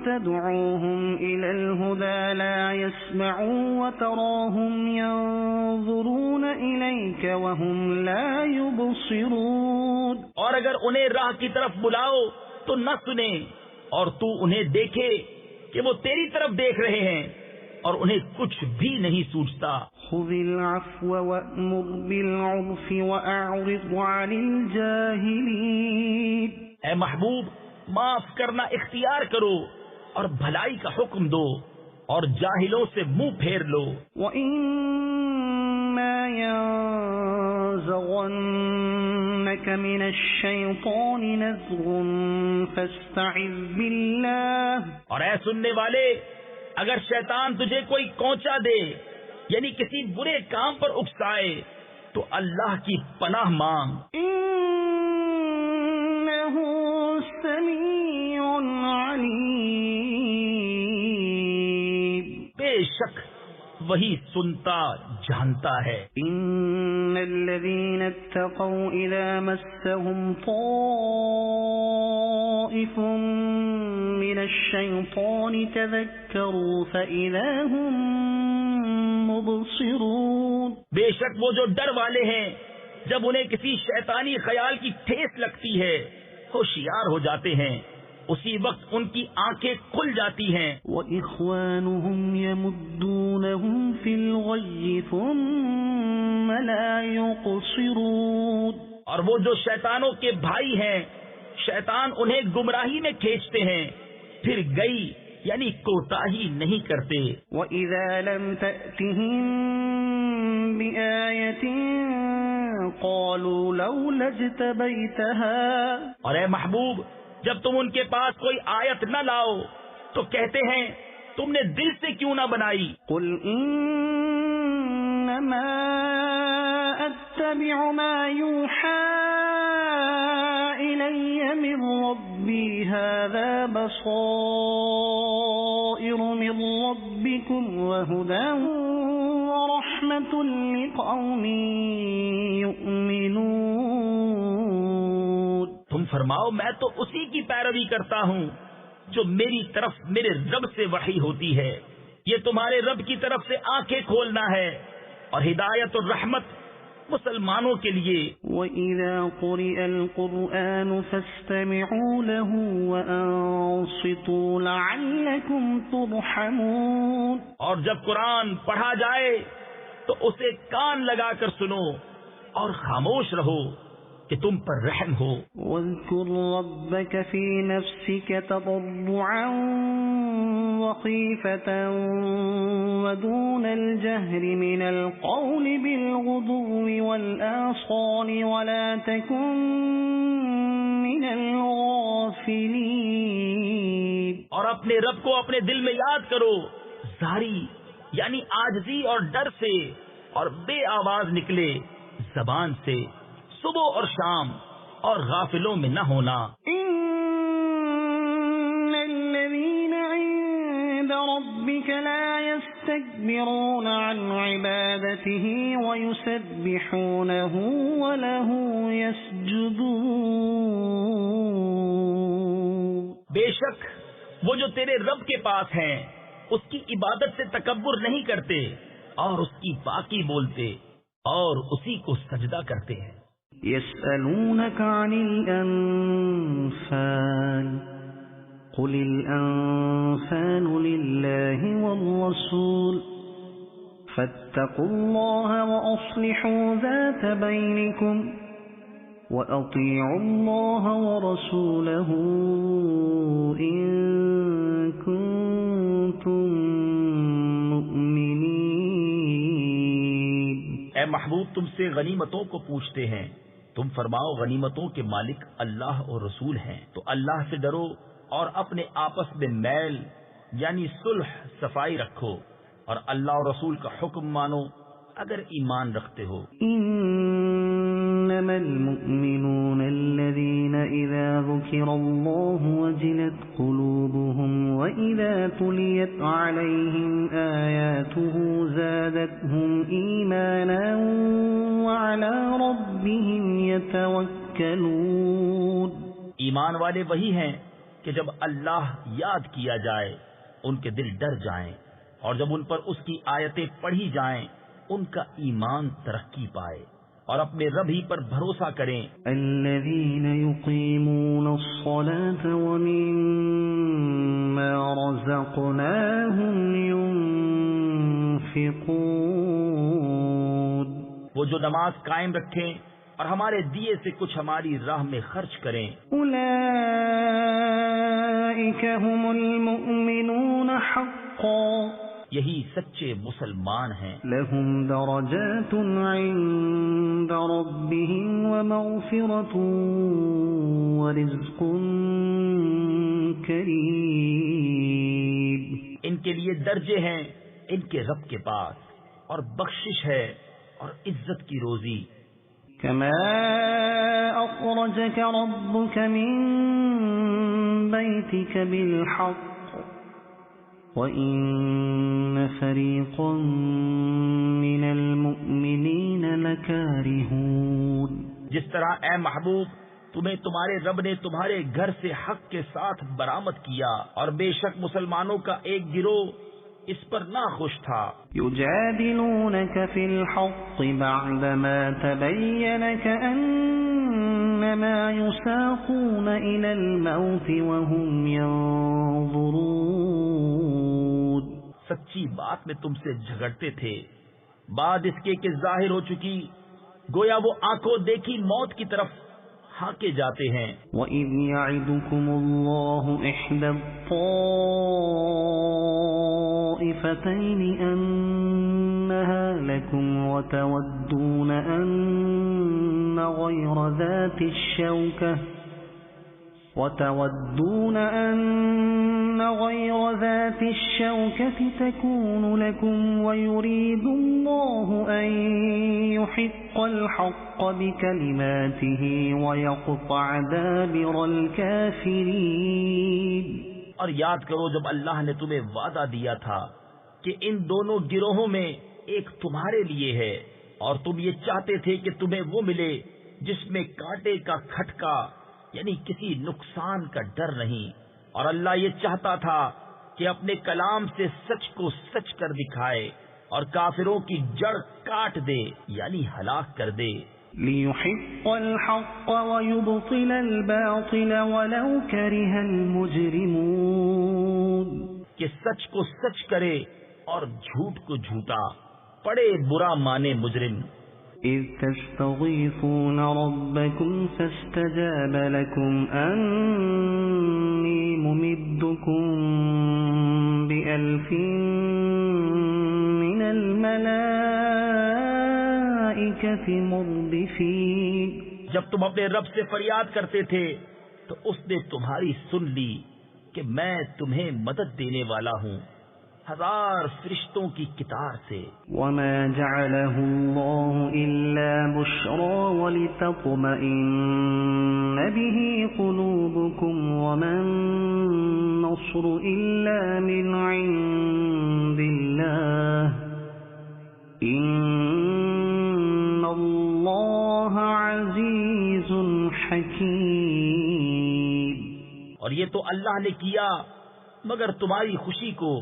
تَدْعُوهُمْ إِلَى الْهُدَى لَا يَسْمَعُوا وَتَرَاهُمْ يَنظُرُونَ إِلَيْكَ وَهُمْ لَا يُبْصِرُونَ، اور اگر انہیں راہ کی طرف بلاؤ تو نہ سنیں، اور تو انہیں دیکھے کہ وہ تیری طرف دیکھ رہے ہیں اور انہیں کچھ بھی نہیں سوچتا۔ خُذِ الْعَفْوَ وَأْمُرْ بِالْعُرْفِ وَأَعْرِضْ عَنِ الْجَاهِلِينَ، اے محبوب معاف کرنا اختیار کرو اور بھلائی کا حکم دو اور جاہلوں سے منہ پھیر لو۔ وَإِمَّا يَنزَغَنَّكَ مِنَ الشَّيْطَانِ نَزْغٌ فَاسْتَعِذْ بِاللَّهِ، اور اے سننے والے اگر شیطان تجھے کوئی کونچا دے یعنی کسی برے کام پر اکسائے تو اللہ کی پناہ مانگ۔ إِنَّهُ سَمِيعٌ عَلِيمٌ، بے شک وہی سنتا جانتا ہے۔ إِنَّ الَّذِينَ اتَّقَوْا إِذَا مَسَّهُمْ طَائِفٌ مِّنَ الشَّيْطَانِ تَذَكَّرُوا فَإِذَا هُمْ مُبْصِرُونَ، بے شک وہ جو ڈر والے ہیں جب انہیں کسی شیطانی خیال کی ٹھیس لگتی ہے ہوشیار ہو جاتے ہیں اسی وقت ان کی آنکھیں کھل جاتی ہیں. وَإِخْوَانُهُمْ يَمُدُّونَهُمْ فِي الْغَيِّ ثُمَّ لَا يُقْصِرُونَ. اور وہ جو شیطانوں کے بھائی ہیں، شیطان انہیں گمراہی میں کھینچتے ہیں، پھر گئی یعنی کوتاہی نہیں کرتے. وَإِذَا لَمْ تَأْتِهِمْ بِآيَةٍ قَالُوا لَوْلَا اجْتَبَيْتَهَا. اور اے محبوب، جب تم ان کے پاس کوئی آیت نہ لاؤ تو کہتے ہیں تم نے دل سے کیوں نہ بنائی. قُلْ إِنَّمَا أَتَّبِعُ مَا يُوحَى إِلَيَّ مِنْ رَبِّي هَذَا بَصَائِرُ مِنْ رَبِّكُمْ وَهُدًى وَرَحْمَةٌ لِقَوْمٍ يُؤْمِنُونَ. تم فرماؤ میں تو اسی کی پیروی کرتا ہوں جو میری طرف میرے رب سے وحی ہوتی ہے. یہ تمہارے رب کی طرف سے آنکھیں کھولنا ہے اور ہدایت اور رحمت مسلمانوں کے لیے. وَإِذَا قُرِئَ الْقُرْآنُ فَاسْتَمِعُوا لَهُ وَأَنصِتُوا لَعَلَّكُمْ تُرْحَمُونَ. اور جب قرآن پڑھا جائے تو اسے کان لگا کر سنو اور خاموش رہو کہ تم پر رحم ہو. وَاذْكُرْ رَبَّكَ فِي نَفْسِكَ تَضَرُّعًا وَخِيفَةً وَدُونَ الْجَهْرِ مِنَ الْقَوْلِ بِالْغُدُوِّ وَالْآصَالِ وَلَا تَكُن مِّنَ الْغَافِلِينَ. اور اپنے رب کو اپنے دل میں یاد کرو، زاری یعنی عاجزی اور ڈر سے، اور بے آواز نکلے زبان سے صبح اور شام، اور غافلوں میں نہ ہونا. إِنَّ الَّذِينَ عِندَ رَبِّكَ لَا يَسْتَكْبِرُونَ عَنْ عِبَادَتِهِ وَيُسَبِّحُونَهُ وَلَهُ يَسْجُدُونَ. بے شک وہ جو تیرے رب کے پاس ہیں اس کی عبادت سے تکبر نہیں کرتے اور اس کی پاکی بولتے اور اسی کو سجدہ کرتے ہیں. يسألونك عن الأنفال قل الأنفال لله والرسول فاتقوا الله وأصلحوا ذات بينكم وأطيعوا الله ورسوله إن كنتم مؤمنين. اے محبوب تم سے غنیمتوں کو پوچھتے ہیں، تم فرماؤ غنیمتوں کے مالک اللہ اور رسول ہیں، تو اللہ سے ڈرو اور اپنے آپس میں میل یعنی صلح صفائی رکھو اور اللہ اور رسول کا حکم مانو اگر ایمان رکھتے ہو. انما المؤمنون الذين اذا ذكر الله وجلت قلوبهم واذا تليت عليهم آياته زادتهم ایمانا وعلى ربهم يتوكلون. ایمان والے وہی ہیں کہ جب اللہ یاد کیا جائے ان کے دل ڈر جائیں، اور جب ان پر اس کی آیتیں پڑھی جائیں ان کا ایمان ترقی پائے اور اپنے رب ہی پر بھروسہ کریں. الذين يقيمون الصلاة ومما رزقناهم ينفقون. وہ جو نماز قائم رکھیں اور ہمارے دیے سے کچھ ہماری راہ میں خرچ کریں. اولئك هم المؤمنون حقا. یہی سچے مسلمان ہیں. لهم درجات عند ربهم ومغفرة ورزق کریم. ان کے لیے درجے ہیں ان کے رب کے پاس اور بخشش ہے اور عزت کی روزی. كما أخرجك ربك من بيتك بالحق وَإِنَّ فَرِيقًا مِّنَ الْمُؤْمِنِينَ لَكَارِهُونَ. جس طرح اے محبوب تمہیں تمہارے رب نے تمہارے گھر سے حق کے ساتھ برآمد کیا اور بے شک مسلمانوں کا ایک گروہ اس پر ناخوش تھا. يُجَادِلُونَكَ فِي الْحَقِّ بَعْدَمَا تَبَيَّنَ كَأَنَّمَا إنما يساقون إلى الموت وهم ينظرون. سچی بات میں تم سے جھگڑتے تھے، بعد اس کے کہ ظاہر ہو چکی، گویا وہ آنکھوں دیکھی موت کی طرف ہانکے جاتے ہیں. وَإِذْ يَعِدُكُمُ اللَّهُ إِحْدَى الطَّائِفَتَيْنِ أَنَّهَا لَكُمْ وَتَوَدُّونَ أَنَّ غَيْرَ ذَاتِ الشَّوْكَةِ تَكُونُ لَكُمْ وَيُرِيدُ اللَّهُ أَن يُحِقَّ الْحَقَّ بِكَلِمَاتِهِ وَيَقْطَعَ دَابِرَ الْكَافِرِينَ. اور یاد کرو جب اللہ نے تمہیں وعدہ دیا تھا کہ ان دونوں گروہوں میں ایک تمہارے لیے ہے، اور تم یہ چاہتے تھے کہ تمہیں وہ ملے جس میں کانٹے کا کھٹکا یعنی کسی نقصان کا ڈر نہیں، اور اللہ یہ چاہتا تھا کہ اپنے کلام سے سچ کو سچ کر دکھائے اور کافروں کی جڑ کاٹ دے یعنی ہلاک کر دے. لِيُحِقَّ الْحَقَّ وَيُبْطِلَ الْبَاطِلَ وَلَوْ كَرِهَ الْمُجْرِمُونَ. کہ سچ کو سچ کرے اور جھوٹ کو جھوٹا، پڑے برا مانے مجرم. إِذْ تَسْتَغِيثُونَ رَبَّكُمْ فَاسْتَجَابَ لَكُمْ أَنِّي مُمِدُّكُمْ بِأَلْفٍ مِّنَ الْمَلَائِكَةِ مُرْدِفِينَ. جب تم اپنے رب سے فریاد کرتے تھے تو اس نے تمہاری سن لی کہ میں تمہیں مدد دینے والا ہوں 1000 فرشتوں کی کتار سے. وَمَا جَعَلَهُ اللَّهُ إِلَّا بُشْرَىٰ وَلِتَطْمَئِنَّ بِهِ قُلُوبُكُمْ وَمَا النَّصْرُ إِلَّا مِنْ عِندِ اللَّهِ إِنَّ اللَّهَ عَزِيزٌ حَكِيمٌ. اور یہ تو اللہ نے کیا مگر تمہاری خوشی کو،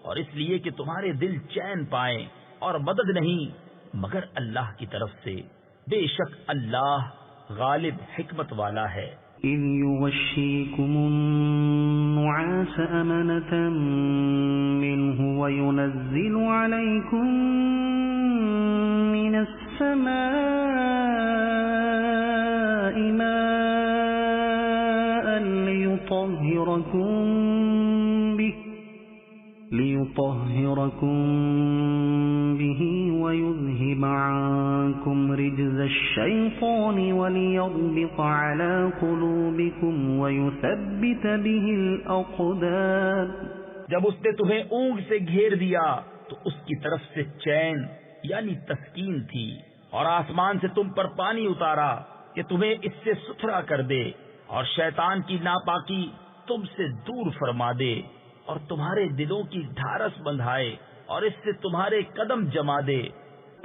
اور اس لیے کہ تمہارے دل چین پائیں، اور مدد نہیں مگر اللہ کی طرف سے. بے شک اللہ غالب حکمت والا ہے. إِذْ يُغَشِّيكُمُ النُّعَاسَ أَمَنَةً مِّنْهُ وَيُنَزِّلُ عَلَيْكُم مِّنَ السَّمَاءِ مَاءً لِيُطَهِّرَكُم بِهِ وَيُذْهِبَ عَنكُمْ رِجْزَ الشَّيْطَانِ وَلِيَرْبِطَ عَلَى قُلُوبِكُمْ وَيُثَبِّتَ بِهِ الْأَقْدَامَ. جب اس نے تمہیں اونگ سے گھیر دیا تو اس کی طرف سے چین یعنی تسکین تھی، اور آسمان سے تم پر پانی اتارا کہ تمہیں اس سے ستھرا کر دے اور شیطان کی ناپاکی تم سے دور فرما دے، اور تمہارے دلوں کی ڈھارس بندھائے اور اس سے تمہارے قدم جما دے.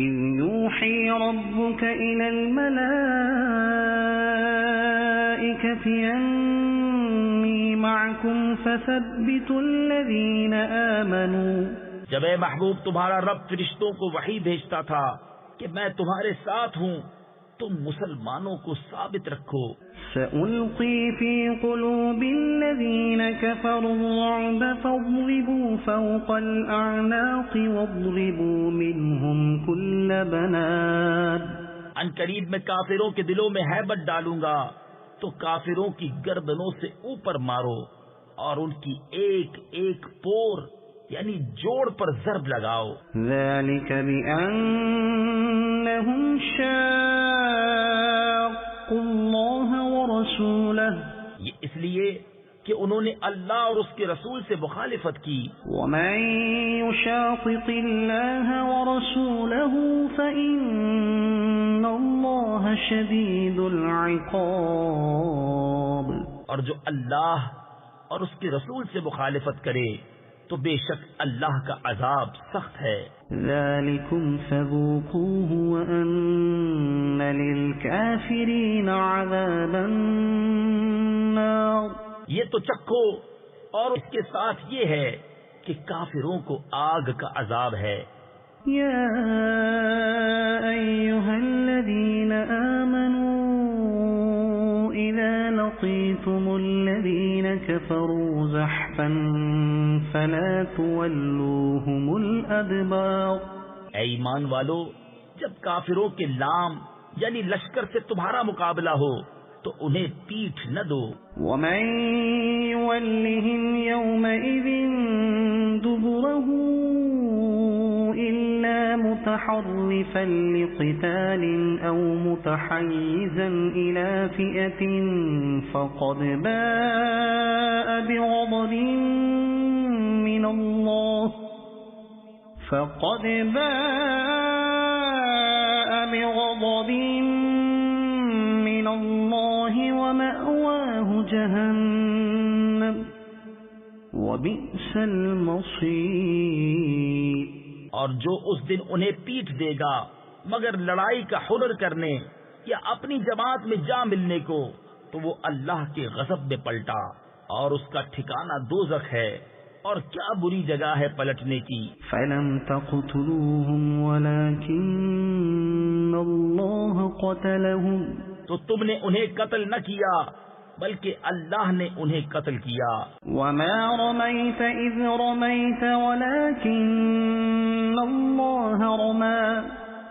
إِذْ يُوحِي رَبُّكَ إِلَى الْمَلَائِكَةِ أَنِّي مَعَكُمْ فَثَبِّتُوا الَّذِينَ آمَنُوا. جب اے محبوب تمہارا رب فرشتوں کو وحی بھیجتا تھا کہ میں تمہارے ساتھ ہوں، تم مسلمانوں کو ثابت رکھو. سَأُلْقِي فِي قُلُوبِ الَّذِينَ كَفَرُوا الرُّعْبَ فَاضْرِبُوا فَوْقَ الْأَعْنَاقِ وَاضْرِبُوا مِنْهُمْ كُلَّ بَنَانٍ. ان قریب میں کافروں کے دلوں میں ہیبت ڈالوں گا تو کافروں کی گردنوں سے اوپر مارو اور ان کی ایک ایک پور یعنی جوڑ پر ضرب لگاؤ. ذَلِكَ بِأَنَّهُمْ شَاقُّوا اللَّهَ وَرَسُولَهُ. یہ اس لیے کہ انہوں نے اللہ اور اس کے رسول سے مخالفت کی. وَمَن يُشَاقِقِ اللَّهَ وَرَسُولَهُ فَإِنَّ اللَّهَ شَدِيدُ الْعِقَابِ. اور جو اللہ اور اس کے رسول سے مخالفت کرے تو بے شک اللہ کا عذاب سخت ہے. ذَلِكُمْ فَذُوقُوهُ وَأَنَّ لِلْكَافِرِينَ عَذَابَ النَّارِ. یہ تو چکھو اور اس کے ساتھ یہ ہے کہ کافروں کو آگ کا عذاب ہے. يَا أَيُّهَا الَّذِينَ آمَنُوا لقيتم الذين كفروا زحفا فلا تولوهم الأدبار. اے ایمان والو، جب کافروں کے لام یعنی لشکر سے تمہارا مقابلہ ہو تو انہیں پیٹھ نہ دو. ومن يولهم يومئذ دبره إلا متحرفا لقتال أو متحيزا إلى فئة فقد باء بغضب من الله ومأواه جهنم وبئس المصير. اور جو اس دن انہیں پیٹ دے گا مگر لڑائی کا ہنر کرنے یا اپنی جماعت میں جا ملنے کو، تو وہ اللہ کے غضب میں پلٹا اور اس کا ٹھکانہ دوزخ ہے، اور کیا بری جگہ ہے پلٹنے کی. فلم تقتلوهم ولكن الله قتلهم. تو تم نے انہیں قتل نہ کیا بلکہ اللہ نے انہیں قتل کیا. وما رميت إذ رميت ولكن الله رمى.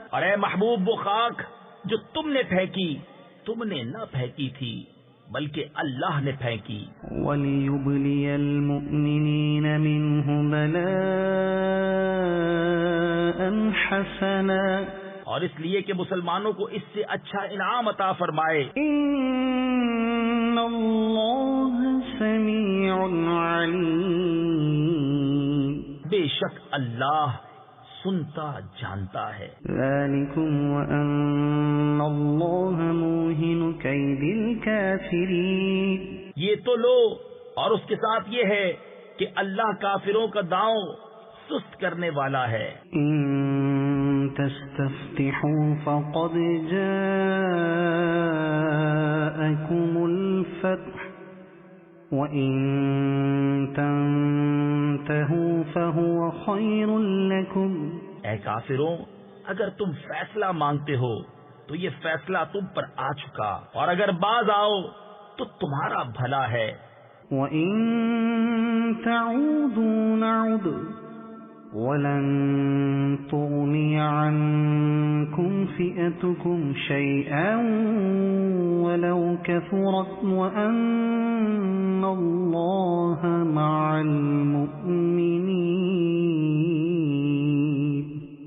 اور اے محبوب، وہ خاک جو تم نے پھینکی تم نے نہ پھینکی تھی بلکہ اللہ نے پھینکی. وَلِيُبْلِيَ الْمُؤْمِنِينَ مِنْهُ بَلَاءً حَسَنًا. اور اس لیے کہ مسلمانوں کو اس سے اچھا انعام عطا فرمائے. إِنَّ اللَّهَ سَمِيعٌ عَلِيمٌ. بے شک اللہ سنتا جانتا ہے. ذَلِكُمْ وَأَنَّ اللَّهَ مُوهِنُ كَيْدِ الْكَافِرِينَ. یہ تو لو، اور اس کے ساتھ یہ ہے کہ اللہ کافروں کا داؤں سست کرنے والا ہے. إِن تَسْتَفْتِحُوا فَقَدْ جَاءَكُمُ الْفَتْحُ وَإِن تَنْتَهُوا فَهُوَ خَيْرٌ لَكُمْ. اے کافروں، اگر تم فیصلہ مانگتے ہو تو یہ فیصلہ تم پر آ چکا، اور اگر باز آؤ تو تمہارا بھلا ہے. وَإِن تَعُودُوا نَعُدْ وَلَن تُغْنِيَ عَنكُمْ فِئَتُكُمْ شَيْئًا وَلَوْ كَثُرَتْ وَأَنَّ اللَّهَ مَعَ الْمُؤْمِنِينَ.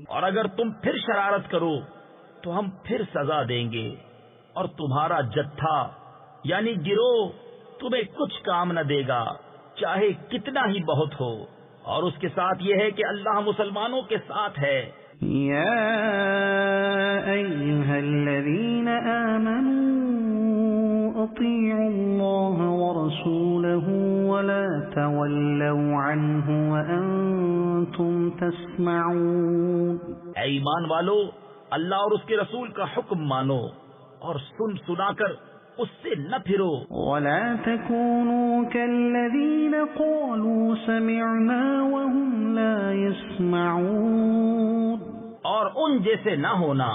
اور اگر تم پھر شرارت کرو تو ہم پھر سزا دیں گے، اور تمہارا جتھا یعنی گروہ تمہیں کچھ کام نہ دے گا چاہے کتنا ہی بہت ہو. اور اس کے ساتھ یہ ہے کہ اللہ مسلمانوں کے ساتھ ہے. یا ایھا الذین آمنوا اطیعوا اللہ ورسولہ ولا تولوا عنہ وانتم تسمعون. اے ایمان والو، اللہ اور اس کے رسول کا حکم مانو اور سن سنا کر اس سے نہ پھرو. ولا تكونوا كالذين قالوا سمعنا وهم لا يسمعون. اور ان جیسے نہ ہونا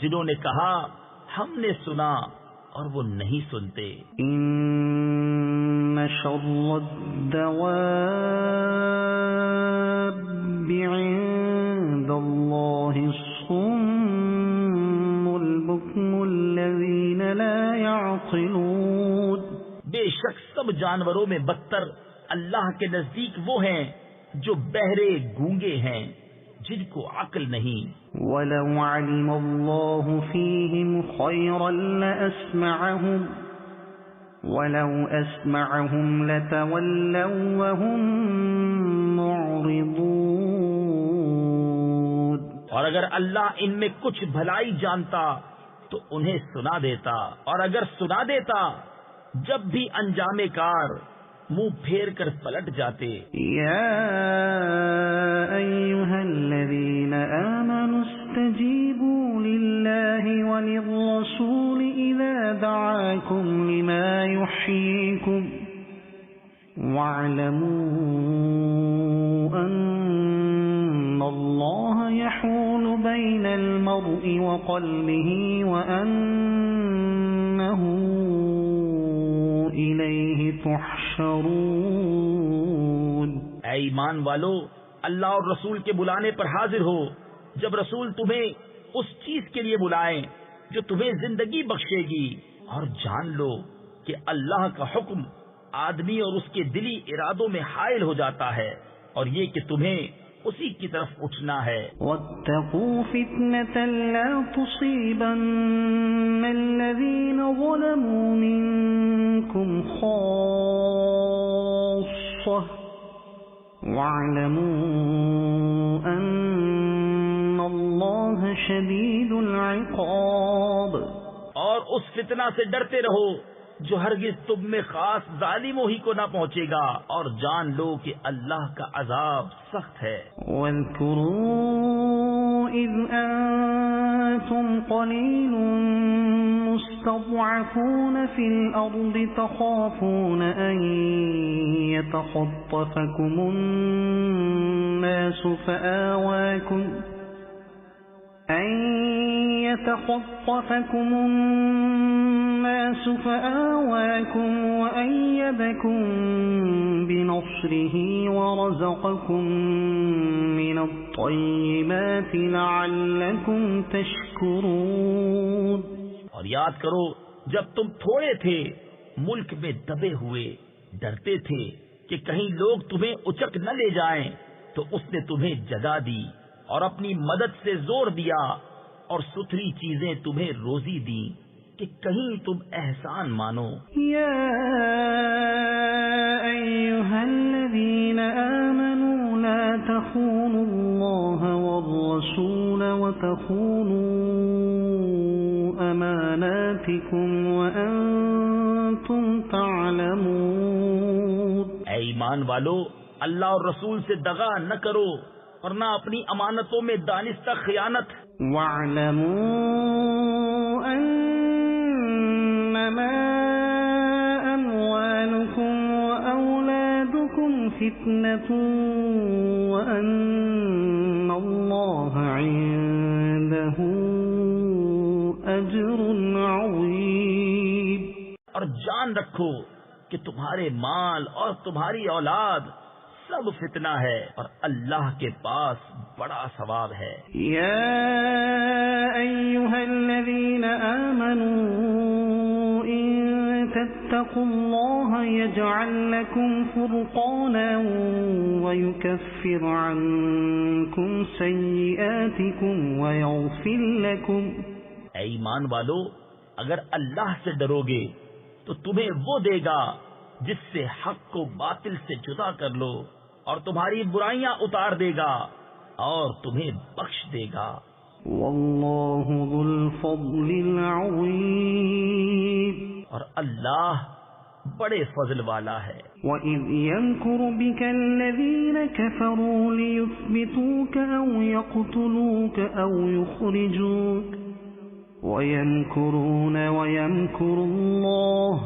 جنہوں نے کہا ہم نے سنا اور وہ نہیں سنتے. ان شر الدواب عند الله الصم البكم الذين لا يعقلون. بے شک سب جانوروں میں بدتر اللہ کے نزدیک وہ ہیں جو بہرے گونگے ہیں جن کو عقل نہیں. وَلَوْ عَلِمَ اللَّهُ فِيهِمْ خَيْرًا لَأَسْمَعَهُمْ وَلَوْ أَسْمَعَهُمْ لَتَوَلَّوْا وَهُمْ مُعْرِضُونَ. اور اگر اللہ ان میں کچھ بھلائی جانتا تو انہیں سنا دیتا، اور اگر سنا دیتا جب بھی انجام کار منہ پھیر کر پلٹ جاتے. یا ایھا الذین آمنوا استجیبوا للہ وللرسول اذا دعاکم لما یحییکم واعلموا ان اللہ یحول بین المرء وقلبہ وانہ إليه تحشرون. اے ایمان والو، اللہ اور رسول کے بلانے پر حاضر ہو جب رسول تمہیں اس چیز کے لیے بلائیں جو تمہیں زندگی بخشے گی، اور جان لو کہ اللہ کا حکم آدمی اور اس کے دلی ارادوں میں حائل ہو جاتا ہے، اور یہ کہ تمہیں اسی کی طرف اٹھنا ہے۔ واتقوا فتنة لا تصيبن الذين ظلموا منكم خاصة واعلموا أن الله شديد العقاب۔ اور اس فتنہ سے ڈرتے رہو جو ہرگز تم میں خاص ظالموں ہی کو نہ پہنچے گا، اور جان لو کہ اللہ کا عذاب سخت ہے۔ واذكروا إذ أنتم قليل مستضعفون في الأرض تخافون أن يتخطفكم الناس فآواكم وأيدكم بنصره ورزقكم من الطيبات لعلكم تشكرون۔ اور یاد کرو جب تم تھوڑے تھے، ملک میں دبے ہوئے، ڈرتے تھے کہ کہیں لوگ تمہیں اچک نہ لے جائیں، تو اس نے تمہیں جگہ دی اور اپنی مدد سے زور دیا، اور ستھری چیزیں تمہیں روزی دی کہ کہیں تم احسان مانو۔ یا ایھا الذین آمنوا لا تخونوا اللہ والرسول وتخونوا اماناتکم وانتم تعلمون۔ اے ایمان والو، اللہ اور رسول سے دغا نہ کرو اور نہ اپنی امانتوں میں دانستہ خیانت۔ وَاعْلَمُوا أَنَّمَا أَمْوَالُكُمْ وَأَوْلَادُكُمْ فِتْنَةٌ وَأَنَّ اللَّهَ عِندَهُ أَجْرٌ عَظِيمٌ۔ اور جان رکھو کہ تمہارے مال اور تمہاری اولاد سب فتنہ ہے، اور اللہ کے پاس بڑا ثواب ہے۔ یا ایھا الذین آمنوا ان تتقوا اللہ یجعل لکم فرقانا ویکفر عنکم سیئاتکم ویغفر لکم۔ اے ایمان والو، اگر اللہ سے ڈرو گے تو تمہیں وہ دے گا جس سے حق کو باطل سے جدا کر لو، اور تمہاری برائیاں اتار دے گا اور تمہیں بخش دے گا۔ واللہ ذو الفضل العظیم، اور اللہ بڑے فضل والا ہے۔ وَإِذْ يَمْكُرُ بِكَ الَّذِينَ كَفَرُوا لِيُثْبِتُوكَ أَوْ يَقْتُلُوكَ أَوْ يُخْرِجُوكَ وَيَمْكُرُونَ وَيَمْكُرُ اللَّهُ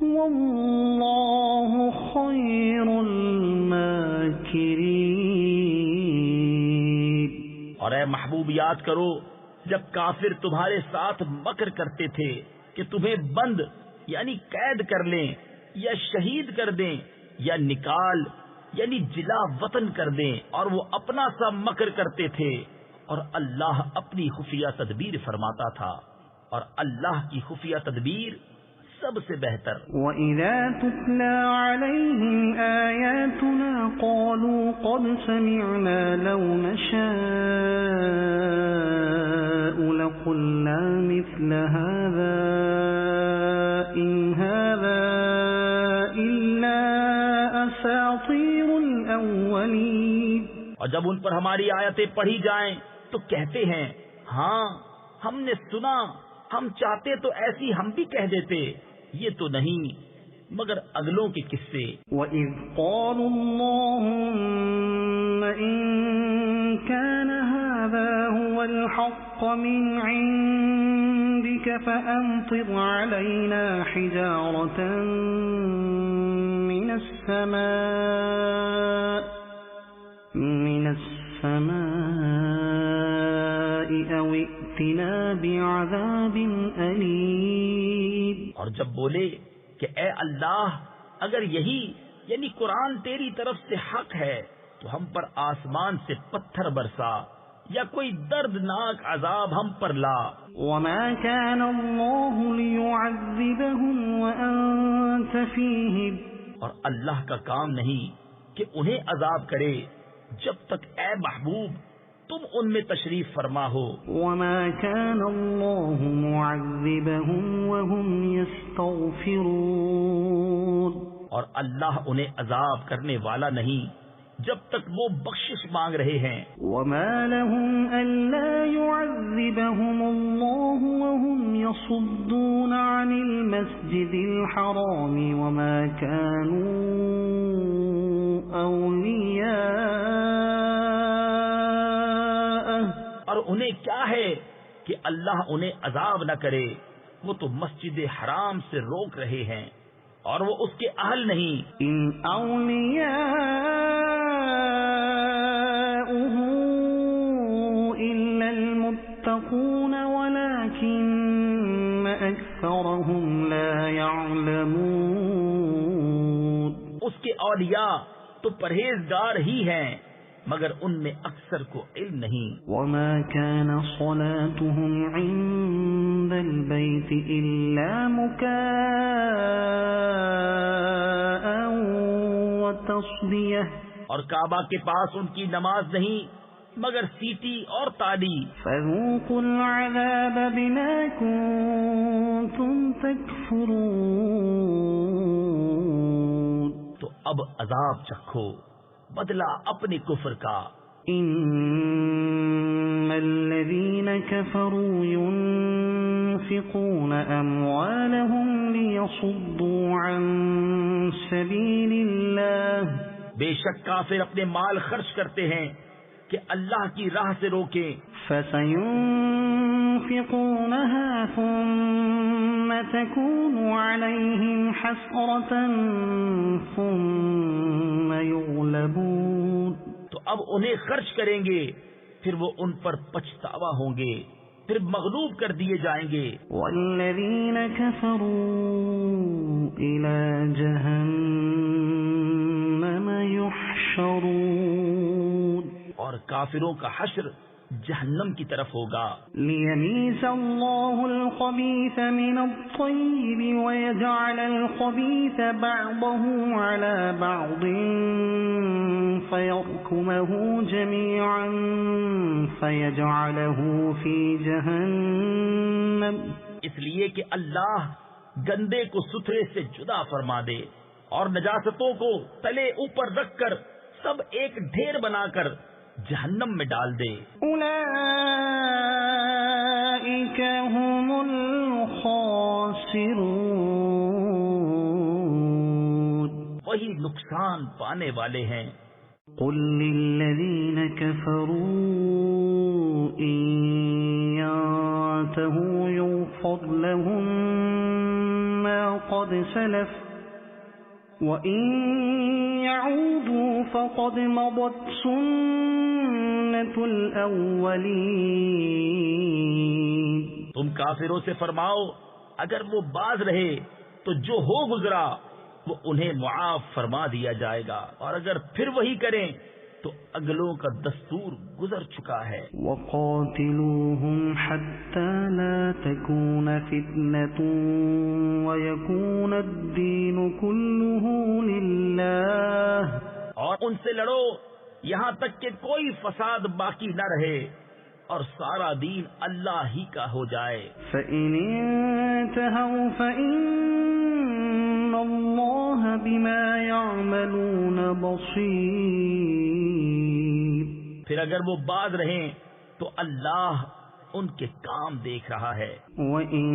واللہ خیر الماکرین۔ اور اے محبوب، یاد کرو جب کافر تمہارے ساتھ مکر کرتے تھے کہ تمہیں بند یعنی قید کر لیں، یا شہید کر دیں، یا نکال یعنی جلا وطن کر دیں، اور وہ اپنا سا مکر کرتے تھے، اور اللہ اپنی خفیہ تدبیر فرماتا تھا، اور اللہ کی خفیہ تدبیر سب سے بہتر۔ وَإِذَا تُتْلَى عَلَيْهِمْ آيَاتُنَا قَالُوا قَدْ سَمِعْنَا لَوْ نَشَاءُ لَقُلْنَا مِثْلَ هَذَا إِنْ هَذَا إِلَّا أَسَاطِيرُ الْأَوَّلِينَ۔ اور جب ان پر ہماری آیتیں پڑھی جائیں تو کہتے ہیں، ہاں ہم نے سنا، ہم چاہتے تو ایسی ہم بھی کہہ دیتے، یہ تو نہیں مگر اگلوں کے قصے۔ وَإِذْ قَالُوا اللَّهُمَّ إِن كَانَ هَذَا هُوَ الْحَقَّ مِنْ عِندِكَ فَأَمْطِرْ عَلَيْنَا حِجَارَةً مِنَ السَّمَاءِ أَوْ ائْتِنَا بِعَذَابٍ أَلِيمٍ۔ اور جب بولے کہ اے اللہ اگر یہی یعنی قرآن تیری طرف سے حق ہے تو ہم پر آسمان سے پتھر برسا یا کوئی دردناک عذاب ہم پر لا. وما كان الله ليعذبهم وأنت فيهم اور اللہ کا کام نہیں کہ انہیں عذاب کرے جب تک اے محبوب تم ان میں تشریف فرما ہو. وما كان الله معذبهم وهم يستغفرون اور اللہ انہیں عذاب کرنے والا نہیں جب تک وہ بخشش مانگ رہے ہیں. وما لهم ألا يعذبهم الله وهم يصدون عن المسجد الحرام وما كانوا أولياءه اور انہیں کیا ہے کہ اللہ انہیں عذاب نہ کرے، وہ تو مسجد حرام سے روک رہے ہیں اور وہ اس کے اہل نہیں. إن أولياؤه إلا المتقون ولكن أكثرهم لا يعلمون. اس کے اولیاء تو پرہیزگار ہی ہیں مگر ان میں اکثر کو علم نہیں. وما كان صلاتهم عند البيت إلا مكاء وتصدية اور کعبہ کے پاس ان کی نماز نہیں مگر سیٹی اور تالی. فذوقوا العذاب بما كنتم تكفرون. تو اب عذاب چکھو بدلہ اپنے کفر کا. إن الذين كفروا ينفقون أموالهم ليصدوا عن سبيل الله بے شک کافر اپنے مال خرچ کرتے ہیں کہ اللہ کی راہ سے روکیں. فسينفقونها ثم تكون عليهم حسرة ثم يغلبون. تو اب انہیں خرچ کریں گے پھر وہ ان پر پچھتاوا ہوں گے پھر مغلوب کر دیے جائیں گے. والذين كفروا إلى جهنم يحشرون. اور کافروں کا حشر جہنم کی طرف ہوگا. ليميز الله الخبيث من الطيب ويجعل الخبيث بعضه على بعض فيركمه جميعا فيجعله في جهنم. اس لیے کہ اللہ گندے کو ستھرے سے جدا فرما دے اور نجاستوں کو تلے اوپر رکھ کر سب ایک ڈھیر بنا کر جہنم میں ڈال دے. اولئک هم الخاسرون. وہی نقصان پانے والے ہیں. قل للذین كفروا ان ينتهوا يغفر لهم ما قد سلف وَإِن يَعُودُوا فَقَدْ مَضَتْ سُنَّةُ الْأَوَّلِينَ. تم کافروں سے فرماؤ اگر وہ باز رہے تو جو ہو گزرا وہ انہیں معاف فرما دیا جائے گا اور اگر پھر وہی کریں تو اگلوں کا دستور گزر چکا ہے. وَقَاتِلُوهُمْ حَتَّى لَا تَكُونَ فِتْنَةٌ وَيَكُونَ الدِّينُ كُلُّهُ لِلَّهِ. اور ان سے لڑو یہاں تک کہ کوئی فساد باقی نہ رہے اور سارا دین اللہ ہی کا ہو جائے. فَإِنِ انتهوا فَإِنَّ اللَّهَ بِمَا يَعْمَلُونَ بَصِيرٌ. پھر اگر وہ باز رہیں تو اللہ ان کے کام دیکھ رہا ہے. وَإِن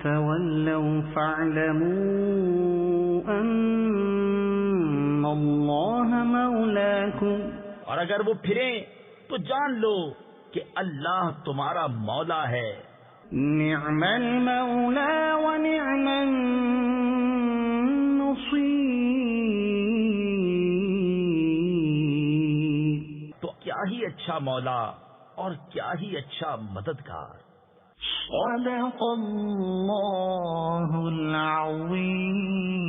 تَوَلَّوْا فَاعْلَمُوا أَنَّ اللَّهَ مَوْلَاكُمْ. اور اگر وہ پھریں تو جان لو کہ اللہ تمہارا مولا ہے. نعم المولا ونعم النصير. تو کیا ہی اچھا مولا اور کیا ہی اچھا مددگار. صدق اللہ العظیم.